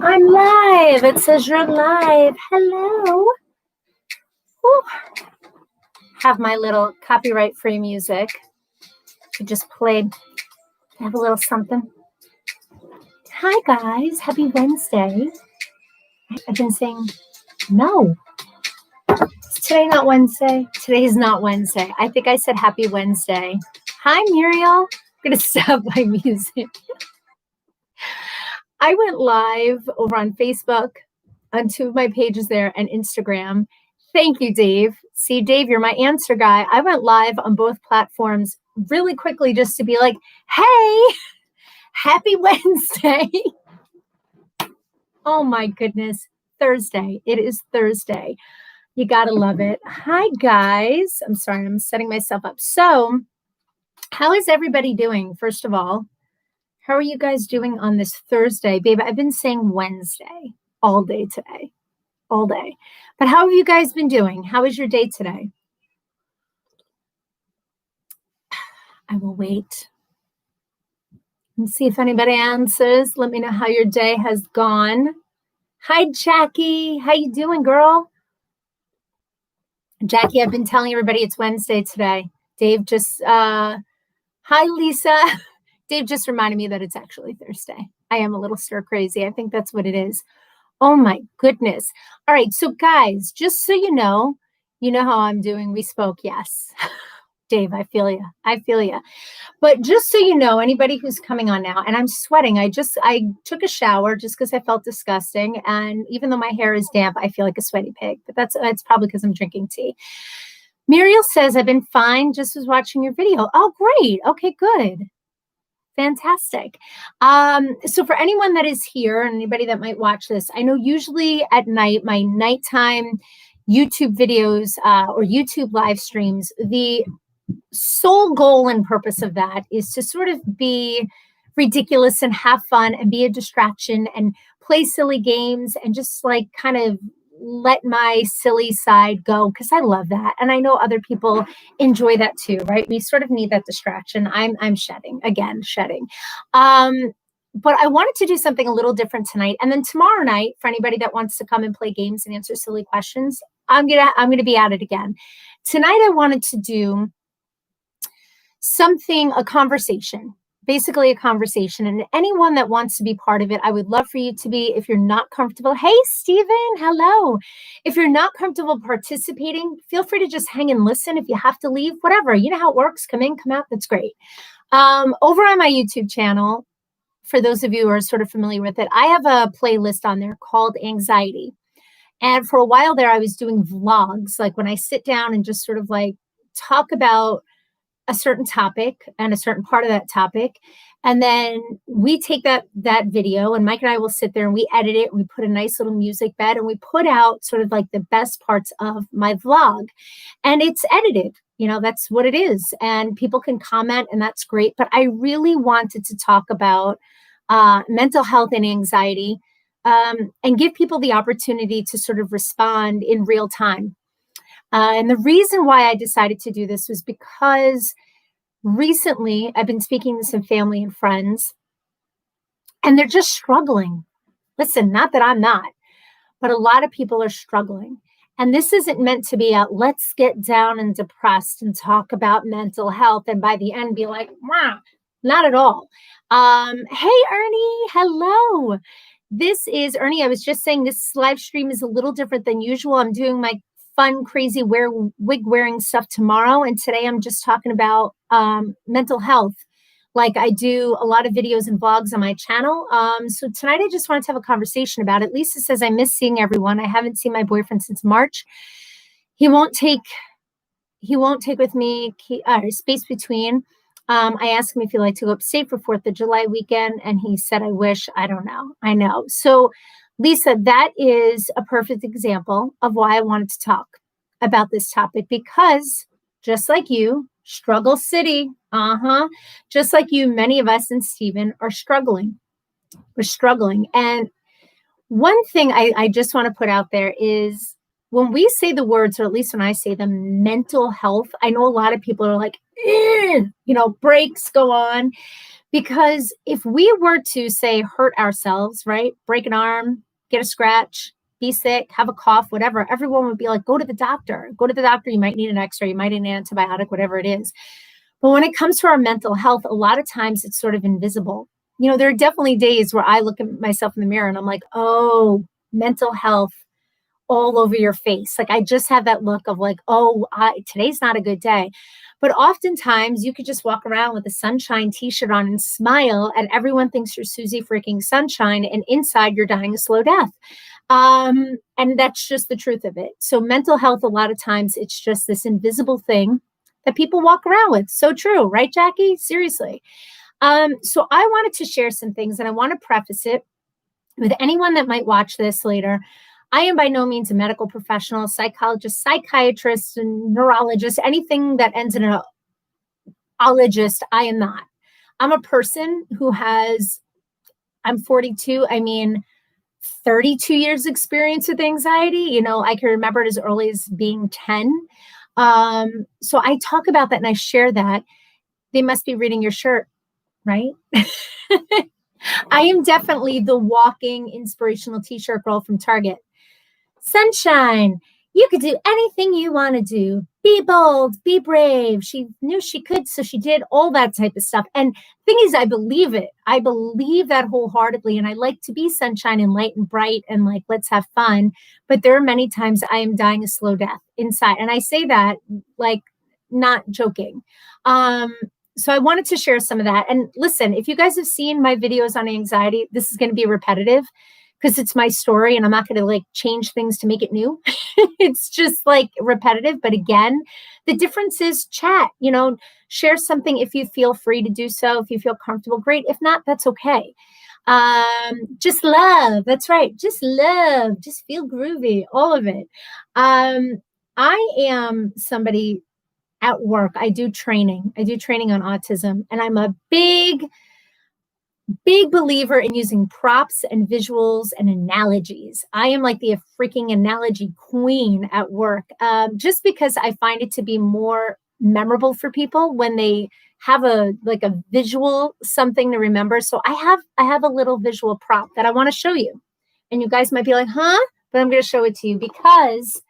I'm live. It says you're live. Hello. Ooh. Have my little copyright-free music. I just played. Have a little something. Hi, guys. Happy Wednesday. I've been saying no. Is today not Wednesday? Today is not Wednesday. I think I said happy Wednesday. Hi, Muriel. I'm going to stop my music. I went live over on Facebook on 2 of my pages there and Instagram. Thank you, Dave. See, Dave, you're my answer guy. I went live on both platforms really quickly just to be like, hey, happy Wednesday. Oh my goodness. Thursday. It is Thursday. You got to love it. Hi, guys. I'm sorry. I'm setting myself up. So how is everybody doing? First of all, how are you guys doing on this Thursday? Babe, I've been saying Wednesday all day today. All day. But how have you guys been doing? How is your day today? I will wait and see if anybody answers. Let me know how your day has gone. Hi, Jackie. How you doing, girl? Jackie, I've been telling everybody it's Wednesday today. Dave just, hi, Lisa. Dave just reminded me that it's actually Thursday. I am a little stir crazy. I think that's what it is. Oh my goodness. All right. So guys, just so you know how I'm doing. We spoke. Yes. Dave, I feel you. I feel you. But just so you know, anybody who's coming on now, and I'm sweating. I took a shower just because I felt disgusting. And even though my hair is damp, I feel like a sweaty pig, but that's probably because I'm drinking tea. Muriel says, I've been fine. Just was watching your video. Oh, great. Okay, good. Fantastic. So for anyone that is here and anybody that might watch this, I know usually at night, my nighttime YouTube videos or YouTube live streams, the sole goal and purpose of that is to sort of be ridiculous and have fun and be a distraction and play silly games and just like kind of let my silly side go because I love that. And I know other people enjoy that too, right? We sort of need that distraction. I'm shedding. But I wanted to do something a little different tonight. And then tomorrow night, for anybody that wants to come and play games and answer silly questions, I'm gonna be at it again. Tonight I wanted to do a conversation. Basically a conversation, and anyone that wants to be part of it, I would love for you to be. If you're not comfortable, hey, Steven, hello. If you're not comfortable participating, feel free to just hang and listen. If you have to leave, whatever, you know how it works. Come in, come out, that's great. Over on my YouTube channel, for those of you who are sort of familiar with it, I have a playlist on there called Anxiety. And for a while there, I was doing vlogs, like when I sit down and just sort of like talk about a certain topic and a certain part of that topic. And then we take that video and Mike and I will sit there and we edit it. We put a nice little music bed and we put out sort of like the best parts of my vlog, and it's edited. That's what it is. And people can comment and that's great. But I really wanted to talk about mental health and anxiety and give people the opportunity to sort of respond in real time. And the reason why I decided to do this was because recently I've been speaking to some family and friends, and they're just struggling. Listen, not that I'm not, but a lot of people are struggling. And this isn't meant to be let's get down and depressed and talk about mental health and by the end be like, wow, not at all. Hey, Ernie, hello. This is Ernie. I was just saying this live stream is a little different than usual. I'm doing my fun, crazy wig wearing stuff tomorrow. And today I'm just talking about mental health. Like I do a lot of videos and vlogs on my channel. So tonight I just wanted to have a conversation about it. Lisa says, I miss seeing everyone. I haven't seen my boyfriend since March. He won't take with me space between. I asked him if he'd like to go upstate for 4th of July weekend. And he said, I wish. I don't know. I know. So Lisa, that is a perfect example of why I wanted to talk about this topic, because just like you, struggle city, just like you, many of us and Stephen are struggling. We're struggling. And one thing I just want to put out there is when we say the words, or at least when I say them, mental health, I know a lot of people are like, brakes go on, Because if we were to say hurt ourselves, right? Break an arm, get a scratch, be sick, have a cough, whatever, everyone would be like, go to the doctor. Go to the doctor. You might need an x-ray, you might need an antibiotic, whatever it is. But when it comes to our mental health, a lot of times it's sort of invisible. There are definitely days where I look at myself in the mirror and I'm like, oh, mental health all over your face. Like I just have that look of like, oh, today's not a good day. But oftentimes you could just walk around with a sunshine t-shirt on and smile, and everyone thinks you're Susie freaking Sunshine, and inside you're dying a slow death. And that's just the truth of it. So mental health, a lot of times it's just this invisible thing that people walk around with. So true, right, Jackie? Seriously. So I wanted to share some things, and I want to preface it with anyone that might watch this later. I am by no means a medical professional, psychologist, psychiatrist, and neurologist, anything that ends in an ologist. I am not. I'm a person who I'm 42. 32 years experience with anxiety. I can remember it as early as being 10. So I talk about that and I share that. They must be reading your shirt, right? I am definitely the walking inspirational t-shirt girl from Target. Sunshine, you could do anything you want to do. Be bold, be brave. She knew she could, so she did, all that type of stuff. And thing is, I believe it. I believe that wholeheartedly. And I like to be sunshine and light and bright and like, let's have fun. But there are many times I am dying a slow death inside. And I say that like not joking. So I wanted to share some of that. And listen, if you guys have seen my videos on anxiety, this is going to be repetitive because it's my story and I'm not going to like change things to make it new. It's just like repetitive. But again, the difference is chat, share something if you feel free to do so. If you feel comfortable, great. If not, that's okay. Just love. That's right. Just love. Just feel groovy. All of it. I am somebody at work. I do training on autism, and I'm a big believer in using props and visuals and analogies. I am like the freaking analogy queen at work, just because I find it to be more memorable for people when they have a visual something to remember. So I have a little visual prop that I want to show you, and you guys might be like, huh? But I'm going to show it to you because,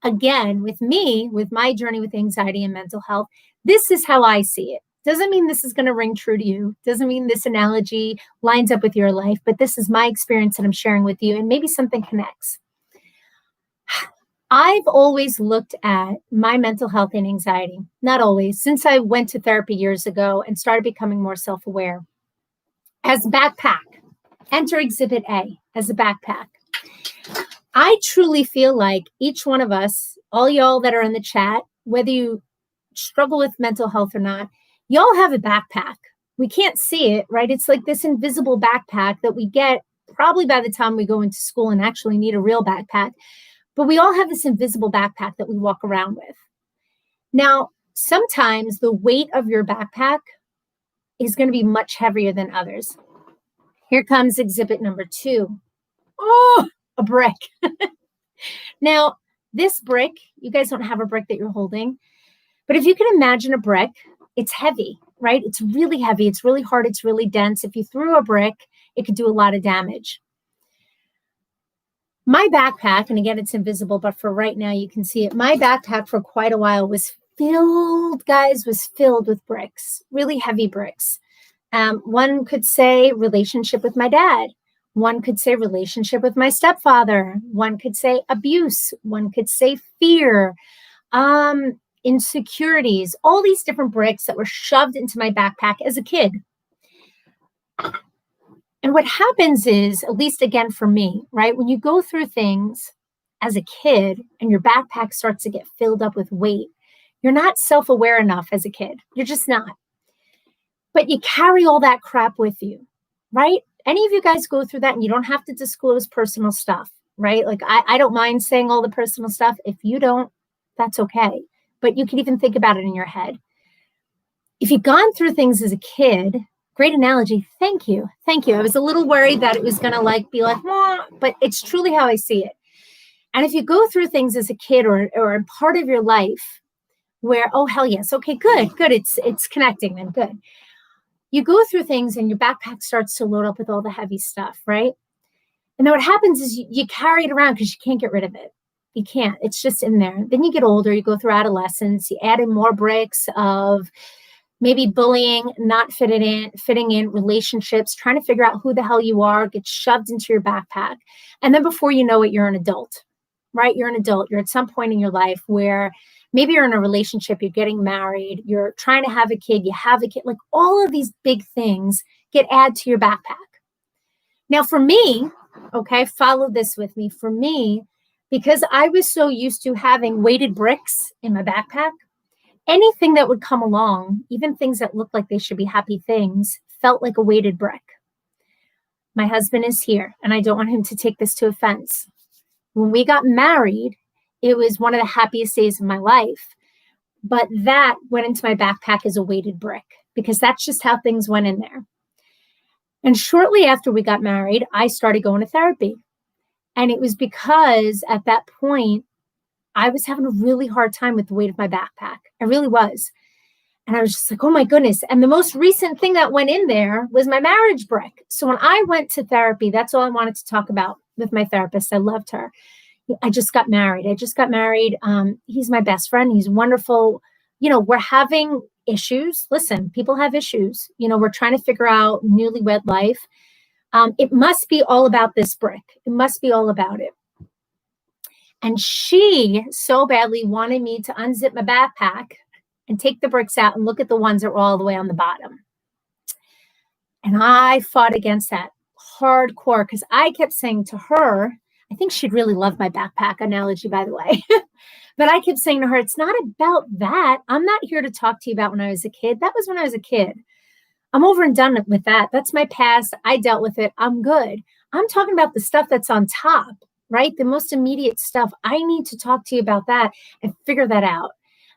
again, with my journey with anxiety and mental health, this is how I see it. Doesn't mean this is going to ring true to you. Doesn't mean this analogy lines up with your life, but this is my experience that I'm sharing with you, and maybe something connects. I've always looked at my mental health and anxiety, not always, since I went to therapy years ago and started becoming more self-aware, as backpack. Enter Exhibit A as a backpack. I truly feel like each one of us, all y'all that are in the chat, whether you struggle with mental health or not, y'all have a backpack. We can't see it, right? It's like this invisible backpack that we get probably by the time we go into school and actually need a real backpack. But we all have this invisible backpack that we walk around with. Now, sometimes the weight of your backpack is going to be much heavier than others. Here comes exhibit number 2. Oh, a brick. Now, this brick, you guys don't have a brick that you're holding, but if you can imagine a brick, it's heavy, right? It's really heavy. It's really hard. It's really dense. If you threw a brick, it could do a lot of damage. My backpack, and again, it's invisible, but for right now, you can see it. My backpack for quite a while was filled with bricks, really heavy bricks. One could say relationship with my dad. One could say relationship with my stepfather. One could say abuse. One could say fear, insecurities, all these different bricks that were shoved into my backpack as a kid. And what happens is, at least again for me, right, when you go through things as a kid and your backpack starts to get filled up with weight, you're not self-aware enough as a kid. You're just not. But you carry all that crap with you, right? Any of you guys go through that, and you don't have to disclose personal stuff, right? Like I don't mind saying all the personal stuff. If you don't, that's okay. But you can even think about it in your head. If you've gone through things as a kid, great analogy. Thank you. Thank you. I was a little worried that it was going to be like, but it's truly how I see it. And if you go through things as a kid or a part of your life where, oh, hell yes. Okay, good. It's connecting then. Good. you go through things and your backpack starts to load up with all the heavy stuff, right? And then what happens is you carry it around because you can't get rid of it. You can't. It's just in there. Then you get older, you go through adolescence, you add in more bricks of maybe bullying, not fitting in relationships, trying to figure out who the hell you are, gets shoved into your backpack. And then before you know it, you're an adult, right? You're an adult. You're at some point in your life where maybe you're in a relationship, you're getting married, you're trying to have a kid, you have a kid, like all of these big things get added to your backpack. Now for me, okay, follow this with me. For me, because I was so used to having weighted bricks in my backpack, anything that would come along, even things that looked like they should be happy things, felt like a weighted brick. My husband is here, and I don't want him to take this to offense. When we got married, it was one of the happiest days of my life, but that went into my backpack as a weighted brick because that's just how things went in there. And shortly after we got married, I started going to therapy. And it was because at that point, I was having a really hard time with the weight of my backpack. I really was. And I was just like, oh my goodness. And the most recent thing that went in there was my marriage brick. So when I went to therapy, that's all I wanted to talk about with my therapist. I loved her. I just got married. He's my best friend. He's wonderful. We're having issues. Listen, people have issues. We're trying to figure out newlywed life. It must be all about this brick. It must be all about it. And she so badly wanted me to unzip my backpack and take the bricks out and look at the ones that were all the way on the bottom. And I fought against that hardcore because I kept saying to her, I think she'd really love my backpack analogy, by the way. But I kept saying to her, it's not about that. I'm not here to talk to you about when I was a kid. That was when I was a kid. I'm over and done with that. That's my past. I dealt with it. I'm good. I'm talking about the stuff that's on top, right? The most immediate stuff. I need to talk to you about that and figure that out.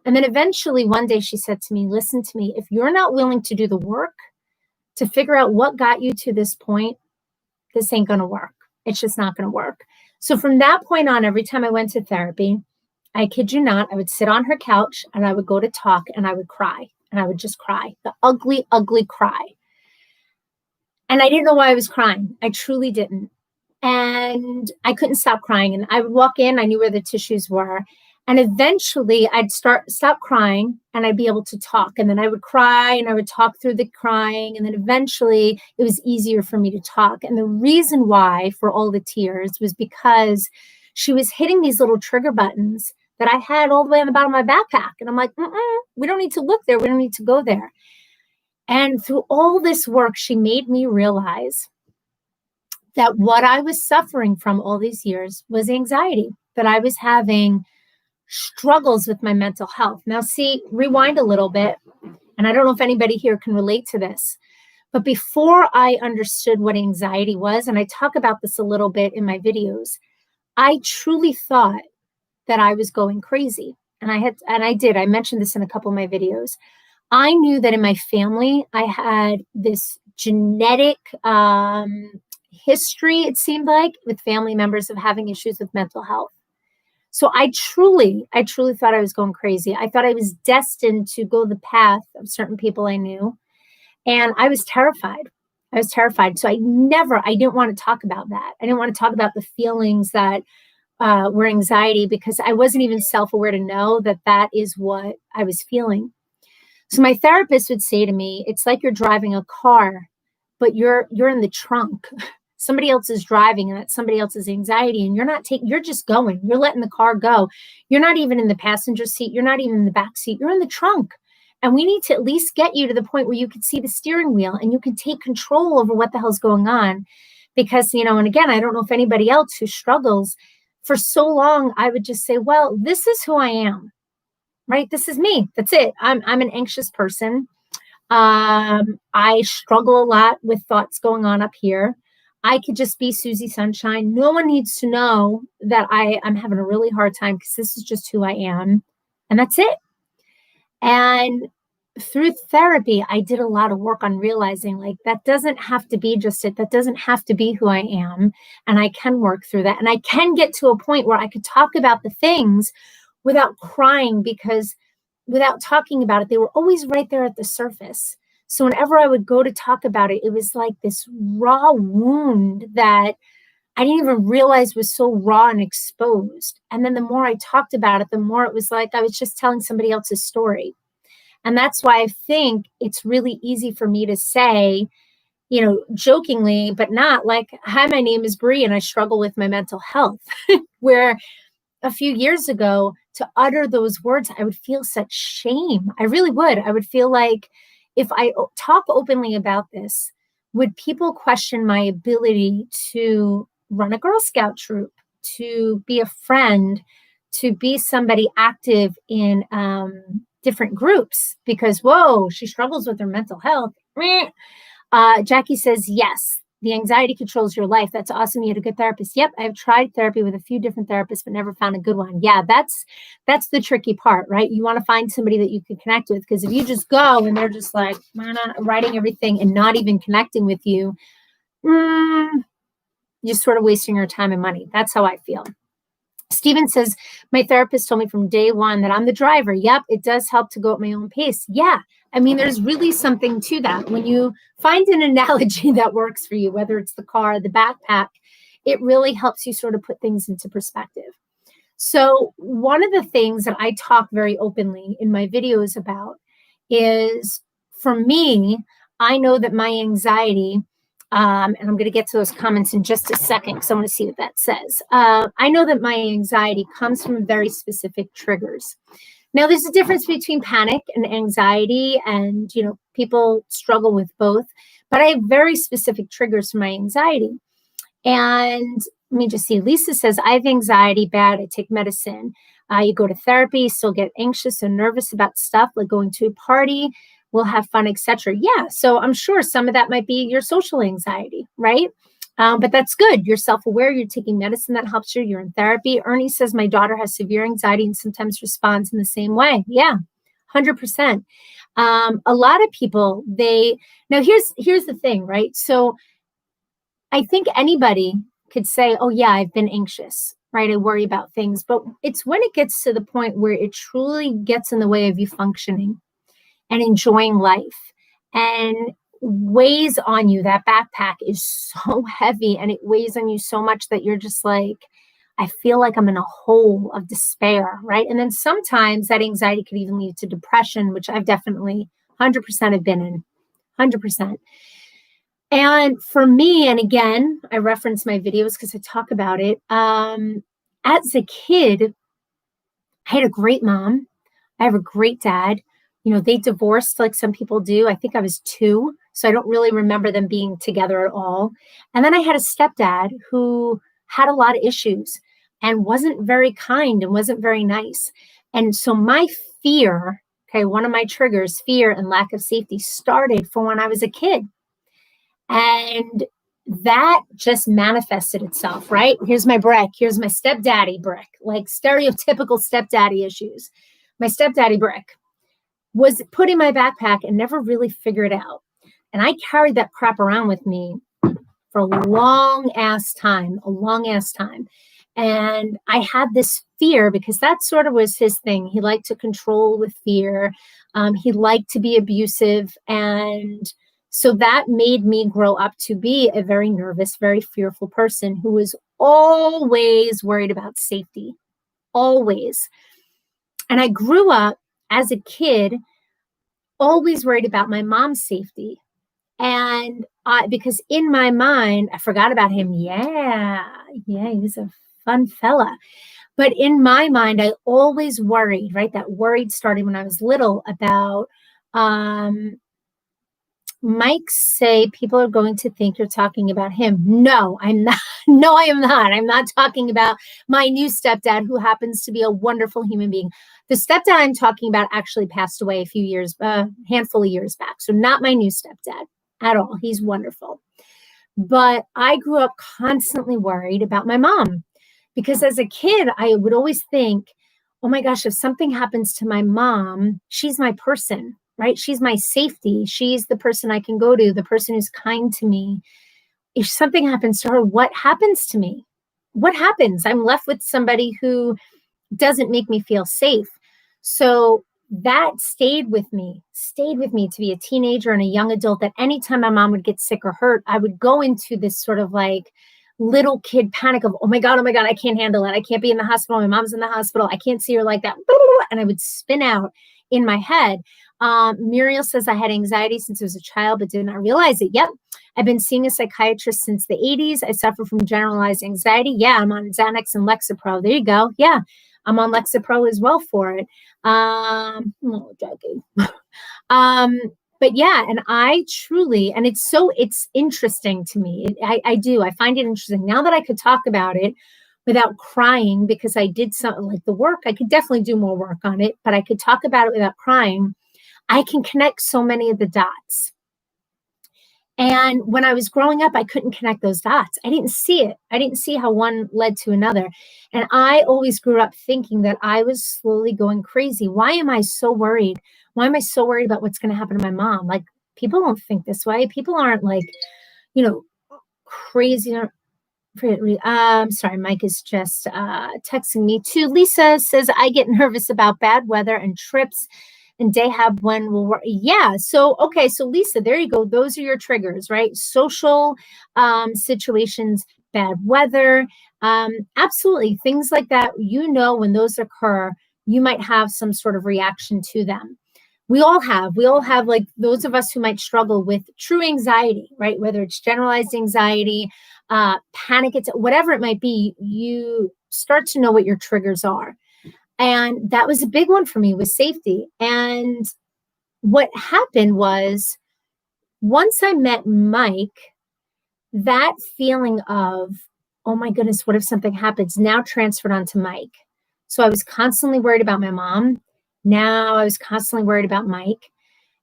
And then eventually one day she said to me, listen to me, if you're not willing to do the work to figure out what got you to this point, this ain't going to work. It's just not going to work. So from that point on, every time I went to therapy, I kid you not, I would sit on her couch and I would go to talk and I would cry. And I would just cry, the ugly, ugly cry. And I didn't know why I was crying. I truly didn't. And I couldn't stop crying. And I would walk in, I knew where the tissues were. And eventually I'd stop crying and I'd be able to talk. And then I would cry and I would talk through the crying. And then eventually it was easier for me to talk. And the reason why for all the tears was because she was hitting these little trigger buttons that I had all the way on the bottom of my backpack. And I'm like, we don't need to look there. We don't need to go there. And through all this work, she made me realize that what I was suffering from all these years was anxiety, that I was having struggles with my mental health. Now, see, rewind a little bit. And I don't know if anybody here can relate to this, but before I understood what anxiety was, and I talk about this a little bit in my videos, I truly thought that I was going crazy. And I did. I mentioned this in a couple of my videos. I knew that in my family, I had this genetic history, it seemed like, with family members of having issues with mental health. So I truly thought I was going crazy. I thought I was destined to go the path of certain people I knew. And I was terrified. So I didn't want to talk about that. I didn't want to talk about the feelings that were anxiety because I wasn't even self-aware to know that that is what I was feeling. So my therapist would say to me, it's like you're driving a car, but you're in the trunk. Somebody else is driving and that's somebody else's anxiety. And you're just going, you're letting the car go. You're not even in the passenger seat. You're not even in the back seat. You're in the trunk. And we need to at least get you to the point where you can see the steering wheel and you can take control over what the hell's going on. Because, and again, I don't know if anybody else who struggles, for so long, I would just say, well, this is who I am, right? This is me. That's it. I'm an anxious person. I struggle a lot with thoughts going on up here. I could just be Susie Sunshine. No one needs to know that I'm having a really hard time because this is just who I am. And that's it. And through therapy, I did a lot of work on realizing like that doesn't have to be just it. That doesn't have to be who I am. And I can work through that. And I can get to a point where I could talk about the things without crying because without talking about it, they were always right there at the surface. So whenever I would go to talk about it, it was like this raw wound that I didn't even realize was so raw and exposed. And then the more I talked about it, the more it was like I was just telling somebody else's story. And that's why I think it's really easy for me to say, jokingly, but not like, hi, my name is Bree and I struggle with my mental health. Where a few years ago, to utter those words, I would feel such shame. I really would. I would feel like if I talk openly about this, would people question my ability to run a Girl Scout troop, to be a friend, to be somebody active in different groups? Because, whoa, she struggles with her mental health. Jackie says, yes, the anxiety controls your life. That's awesome. You had a good therapist. Yep, I've tried therapy with a few different therapists, but never found a good one. Yeah, that's the tricky part, right? You want to find somebody that you can connect with, because if you just go and they're just like writing everything and not even connecting with you, you're sort of wasting your time and money. That's how I feel. Steven says, my therapist told me from day one that I'm the driver. Yep, it does help to go at my own pace. Yeah, I mean, there's really something to that. When you find an analogy that works for you, whether it's the car, the backpack, it really helps you sort of put things into perspective. So one of the things that I talk very openly in my videos about is, for me, I know that my anxiety, and I'm going to get to those comments in just a second because I want to see what that says. I know that my anxiety comes from very specific triggers. Now, there's a difference between panic and anxiety, and, people struggle with both, but I have very specific triggers for my anxiety. And let me just see. Lisa says, I have anxiety bad. I take medicine. You go to therapy, still get anxious and nervous about stuff like going to a party, we'll have fun, etc. Yeah. So I'm sure some of that might be your social anxiety, right? But that's good. You're self-aware. You're taking medicine that helps you. You're in therapy. Ernie says, my daughter has severe anxiety and sometimes responds in the same way. Yeah, 100%. A lot of people, now here's the thing, right? So I think anybody could say, oh yeah, I've been anxious, right? I worry about things, but it's when it gets to the point where it truly gets in the way of you functioning and enjoying life and weighs on you. That backpack is so heavy and it weighs on you so much that you're just like, I feel like I'm in a hole of despair, right? And then sometimes that anxiety could even lead to depression, which I've definitely 100% have been in, 100%. And for me, and again, I reference my videos because I talk about it. As a kid, I had a great mom. I have a great dad. They divorced like some people do. I think I was 2, so I don't really remember them being together at all. And then I had a stepdad who had a lot of issues and wasn't very kind and wasn't very nice. And so my fear, one of my triggers, fear and lack of safety, started from when I was a kid. And that just manifested itself, right? Here's my brick. Here's my stepdaddy brick, like stereotypical stepdaddy issues. My stepdaddy brick was put in my backpack and never really figured out. And I carried that crap around with me for a long ass time. And I had this fear because that sort of was his thing. He liked to control with fear. He liked to be abusive. And so that made me grow up to be a very nervous, very fearful person who was always worried about safety, always. And I grew up as a kid, always worried about my mom's safety. And because in my mind, I forgot about him. Yeah, he was a fun fella. But in my mind, I always worried, right? That worried started when I was little about, Mike say people are going to think you're talking about him. No, I'm not. No, I am not. I'm not talking about my new stepdad, who happens to be a wonderful human being. The stepdad I'm talking about actually passed away handful of years back. So not my new stepdad at all. He's wonderful. But I grew up constantly worried about my mom because as a kid, I would always think, oh my gosh, if something happens to my mom, she's my person, right? She's my safety. She's the person I can go to, the person who's kind to me. If something happens to her, what happens to me? What happens? I'm left with somebody who doesn't make me feel safe. So that stayed with me to be a teenager and a young adult, that anytime my mom would get sick or hurt, I would go into this sort of like little kid panic of, oh my God, I can't handle it. I can't be in the hospital. My mom's in the hospital. I can't see her like that. And I would spin out in my head. Muriel says I had anxiety since I was a child, but did not realize it. Yep. I've been seeing a psychiatrist since the 80s. I suffer from generalized anxiety. Yeah, I'm on Xanax and Lexapro. There you go. Yeah, I'm on Lexapro as well for it. No, joking. But yeah, and I truly, and it's interesting to me. I find it interesting now that I could talk about it without crying, because I did something like the work. I could definitely do more work on it, but I could talk about it without crying. I can connect so many of the dots. And when I was growing up, I couldn't connect those dots. I didn't see it. I didn't see how one led to another. And I always grew up thinking that I was slowly going crazy. Why am I so worried? Why am I so worried about what's going to happen to my mom? Like, people don't think this way. People aren't like, crazy. Sorry, Mike is just texting me too. Lisa says, I get nervous about bad weather and trips. And Dahab, when will work? Yeah. So, okay. So Lisa, there you go. Those are your triggers, right? Social situations, bad weather. Absolutely. Things like that. When those occur, you might have some sort of reaction to them. We all have like those of us who might struggle with true anxiety, right? Whether it's generalized anxiety, panic, whatever it might be, you start to know what your triggers are. And that was a big one for me, was safety. And what happened was, once I met Mike, that feeling of, oh my goodness, what if something happens, now transferred onto Mike. So I was constantly worried about my mom. Now I was constantly worried about Mike.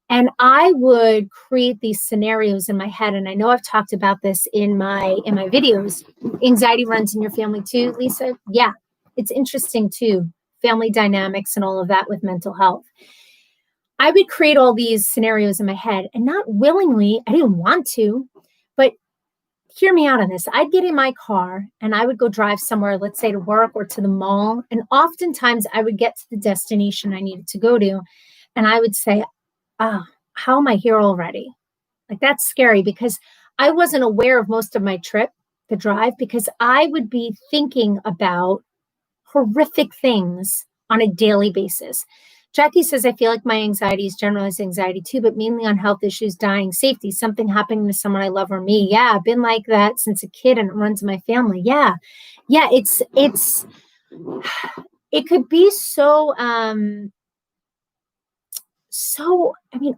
And I would create these scenarios in my head. And I know I've talked about this in my videos. Anxiety runs in your family too, Lisa? Yeah, it's interesting too. Family dynamics and all of that with mental health. I would create all these scenarios in my head, and not willingly, I didn't want to, but hear me out on this. I'd get in my car and I would go drive somewhere, let's say to work or to the mall. And oftentimes I would get to the destination I needed to go to. And I would say, oh, how am I here already? Like, that's scary, because I wasn't aware of most of my trip, the drive, because I would be thinking about horrific things on a daily basis. Jackie says, I feel like my anxiety is generalized anxiety too, but mainly on health issues, dying, safety, something happening to someone I love or me. Yeah, I've been like that since a kid, and it runs in my family. Yeah. It could be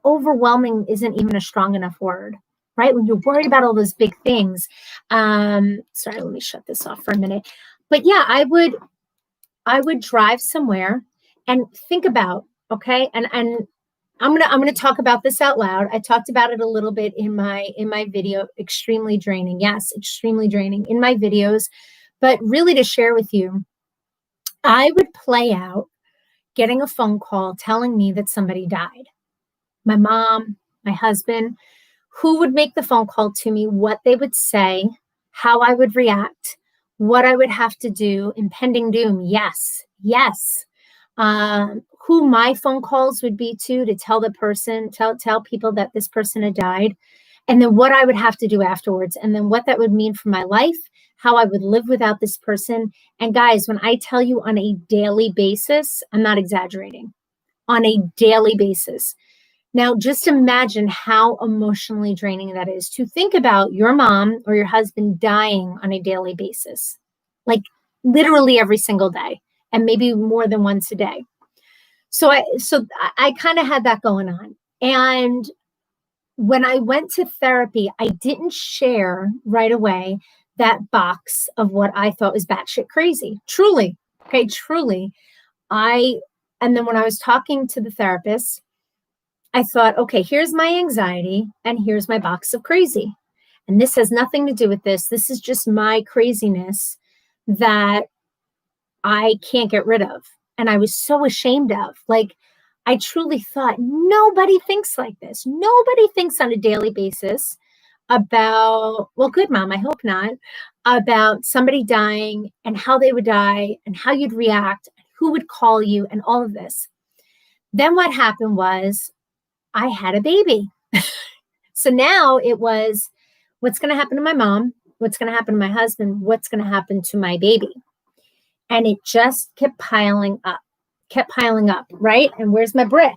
overwhelming isn't even a strong enough word, right? When you're worried about all those big things. Sorry, let me shut this off for a minute. But yeah, I would drive somewhere and think about, okay, and I'm gonna talk about this out loud. I talked about it a little bit in my video. Extremely draining. Yes, extremely draining in my videos. But really, to share with you, I would play out getting a phone call telling me that somebody died. My mom, my husband. Who would make the phone call to me, what they would say, how I would react, what I would have to do, impending doom. Yes. Who my phone calls would be to tell the person, tell people that this person had died, and then what I would have to do afterwards, and then what that would mean for my life, how I would live without this person. And guys, when I tell you on a daily basis, I'm not exaggerating, on a daily basis. Now, just imagine how emotionally draining that is, to think about your mom or your husband dying on a daily basis, like literally every single day, and maybe more than once a day. So I kind of had that going on. And when I went to therapy, I didn't share right away that box of what I thought was batshit crazy. Truly. Okay, truly. And then when I was talking to the therapist, I thought, okay, here's my anxiety and here's my box of crazy. And this has nothing to do with this. This is just my craziness that I can't get rid of. And I was so ashamed of. Like, I truly thought, nobody thinks like this. Nobody thinks on a daily basis about, well, good, Mom, I hope not, about somebody dying and how they would die and how you'd react, who would call you, and all of this. Then what happened was I had a baby. So now it was, what's going to happen to my mom? What's going to happen to my husband? What's going to happen to my baby? And it just kept piling up, right? And where's my brick?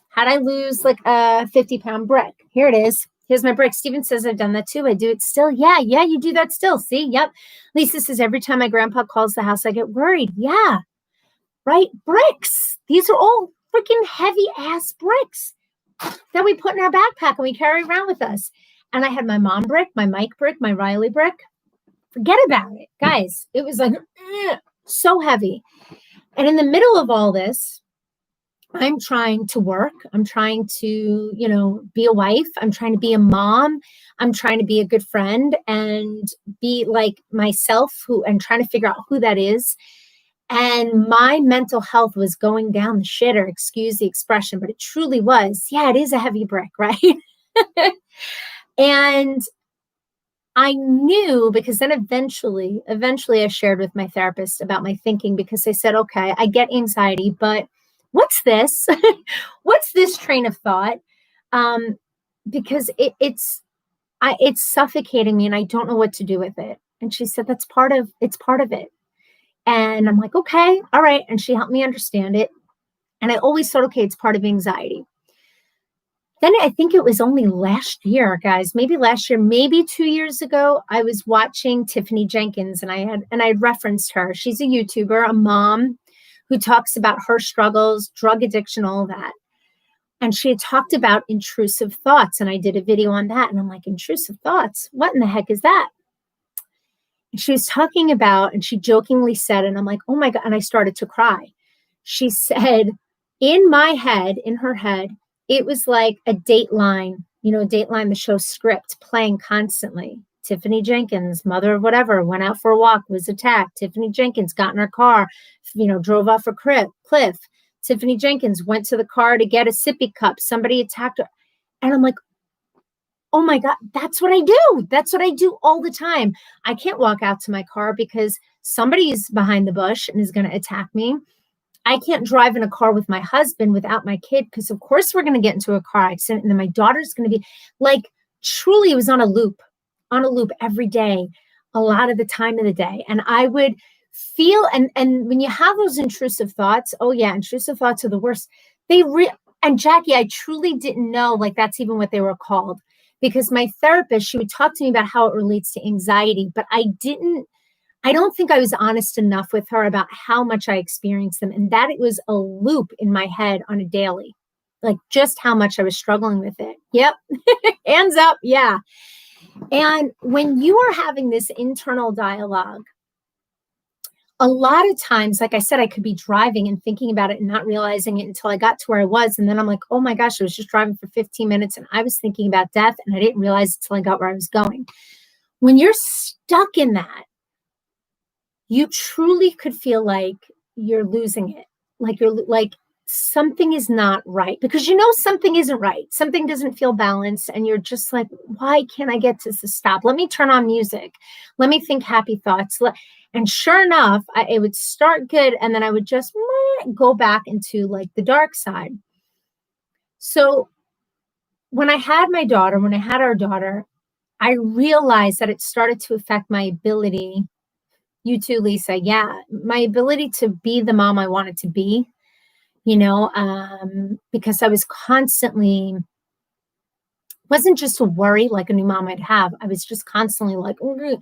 How'd I lose like a 50-pound brick? Here it is. Here's my brick. Steven says I've done that too. I do it still. Yeah, you do that still. See? Yep. Lisa says every time my grandpa calls the house, I get worried. Yeah, right? Bricks. These are all freaking heavy ass bricks that we put in our backpack and we carry around with us. And I had my mom brick, my Mike brick, my Riley brick. Forget about it, guys. It was like so heavy. And in the middle of all this, I'm trying to work. I'm trying to, be a wife. I'm trying to be a mom. I'm trying to be a good friend and be like myself and trying to figure out who that is. And my mental health was going down the shitter, excuse the expression, but it truly was. Yeah, it is a heavy brick, right? And I knew, because then eventually I shared with my therapist about my thinking, because I said, okay, I get anxiety, but what's this? What's this train of thought? Because it's suffocating me and I don't know what to do with it. And she said, it's part of it. And I'm like, okay, all right. And she helped me understand it. And I always thought, okay, it's part of anxiety. Then I think it was only last year, guys, maybe last year, maybe 2 years ago, I was watching Tiffany Jenkins and I referenced her. She's a YouTuber, a mom who talks about her struggles, drug addiction, all that. And she had talked about intrusive thoughts. And I did a video on that. And I'm like, intrusive thoughts? What in the heck is that? And she was talking about, and she jokingly said, and I'm like, oh my God. And I started to cry. She said, in her head, it was like a Dateline, Dateline, the show Script, playing constantly. Tiffany Jenkins, mother of whatever, went out for a walk, was attacked. Tiffany Jenkins got in her car, drove off a cliff. Tiffany Jenkins went to the car to get a sippy cup. Somebody attacked her. And I'm like, oh my God, that's what I do. That's what I do all the time. I can't walk out to my car because somebody is behind the bush and is going to attack me. I can't drive in a car with my husband without my kid, because of course we're going to get into a car accident. And then my daughter's going to be like, truly, it was on a loop every day, a lot of the time of the day. And I would feel, and when you have those intrusive thoughts, oh yeah, intrusive thoughts are the worst. And Jackie, I truly didn't know like that's even what they were called, because my therapist, she would talk to me about how it relates to anxiety, but I don't think I was honest enough with her about how much I experienced them, and that it was a loop in my head on a daily, like just how much I was struggling with it. Yep. Hands up. Yeah. And when you are having this internal dialogue, a lot of times, like I said, I could be driving and thinking about it and not realizing it until I got to where I was. And then I'm like, oh my gosh, I was just driving for 15 minutes and I was thinking about death and I didn't realize it until I got where I was going. When you're stuck in that, you truly could feel like you're losing it. Like something is not right, because something isn't right. Something doesn't feel balanced. And you're just like, why can't I get to stop? Let me turn on music. Let me think happy thoughts. And sure enough, it would start good. And then I would just go back into like the dark side. So when I had our daughter, I realized that it started to affect my ability. You too, Lisa. Yeah. My ability to be the mom I wanted to be, because I was constantly, wasn't just a worry like a new mom I'd have. I was just constantly like, ugh.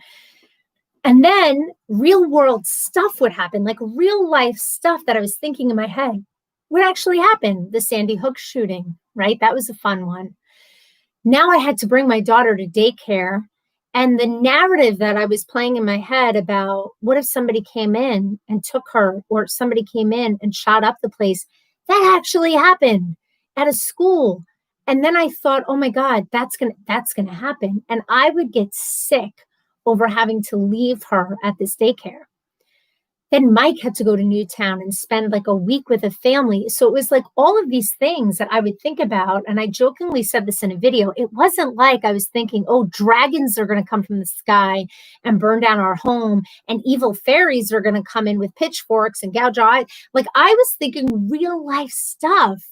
And then real world stuff would happen, like real life stuff that I was thinking in my head would actually happen. The Sandy Hook shooting, right? That was a fun one. Now I had to bring my daughter to daycare. And the narrative that I was playing in my head about what if somebody came in and took her, or somebody came in and shot up the place, that actually happened at a school. And then I thought, oh my God, that's going to happen. And I would get sick over having to leave her at this daycare. Then Mike had to go to Newtown and spend like a week with a family. So it was like all of these things that I would think about. And I jokingly said this in a video. It wasn't like I was thinking, oh, dragons are going to come from the sky and burn down our home, and evil fairies are going to come in with pitchforks and gouge our eyes. Like I was thinking real life stuff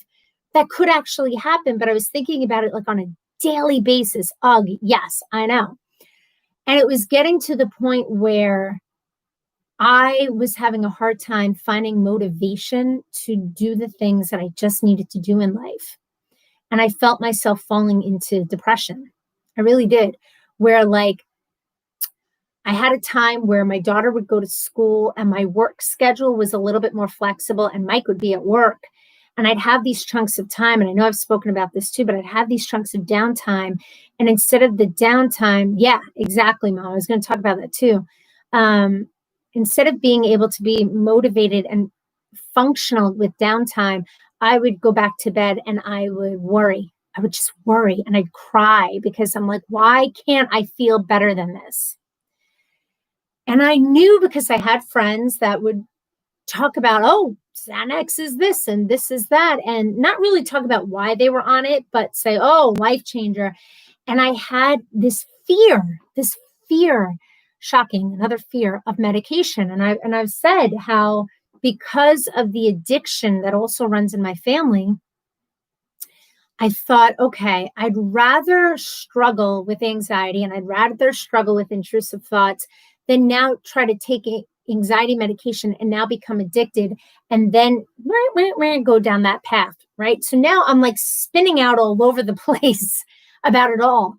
that could actually happen, but I was thinking about it like on a daily basis. Ugh, yes, I know. And it was getting to the point where I was having a hard time finding motivation to do the things that I just needed to do in life. And I felt myself falling into depression. I really did. Where like I had a time where my daughter would go to school and my work schedule was a little bit more flexible, and Mike would be at work. And I'd have these chunks of time. And I know I've spoken about this too, but I'd have these chunks of downtime. And instead of the downtime, yeah, exactly, Mom. I was going to talk about that too. Instead of being able to be motivated and functional with downtime, I would go back to bed and I would worry. I would just worry and I'd cry because I'm like, why can't I feel better than this? And I knew, because I had friends that would talk about, oh, Xanax is this and this is that, and not really talk about why they were on it, but say, oh, life changer. And I had this fear, shocking, another fear of medication. And I've said how, because of the addiction that also runs in my family, I thought, okay, I'd rather struggle with anxiety and I'd rather struggle with intrusive thoughts than now try to take anxiety medication and now become addicted and then go down that path, right? So now I'm like spinning out all over the place about it all.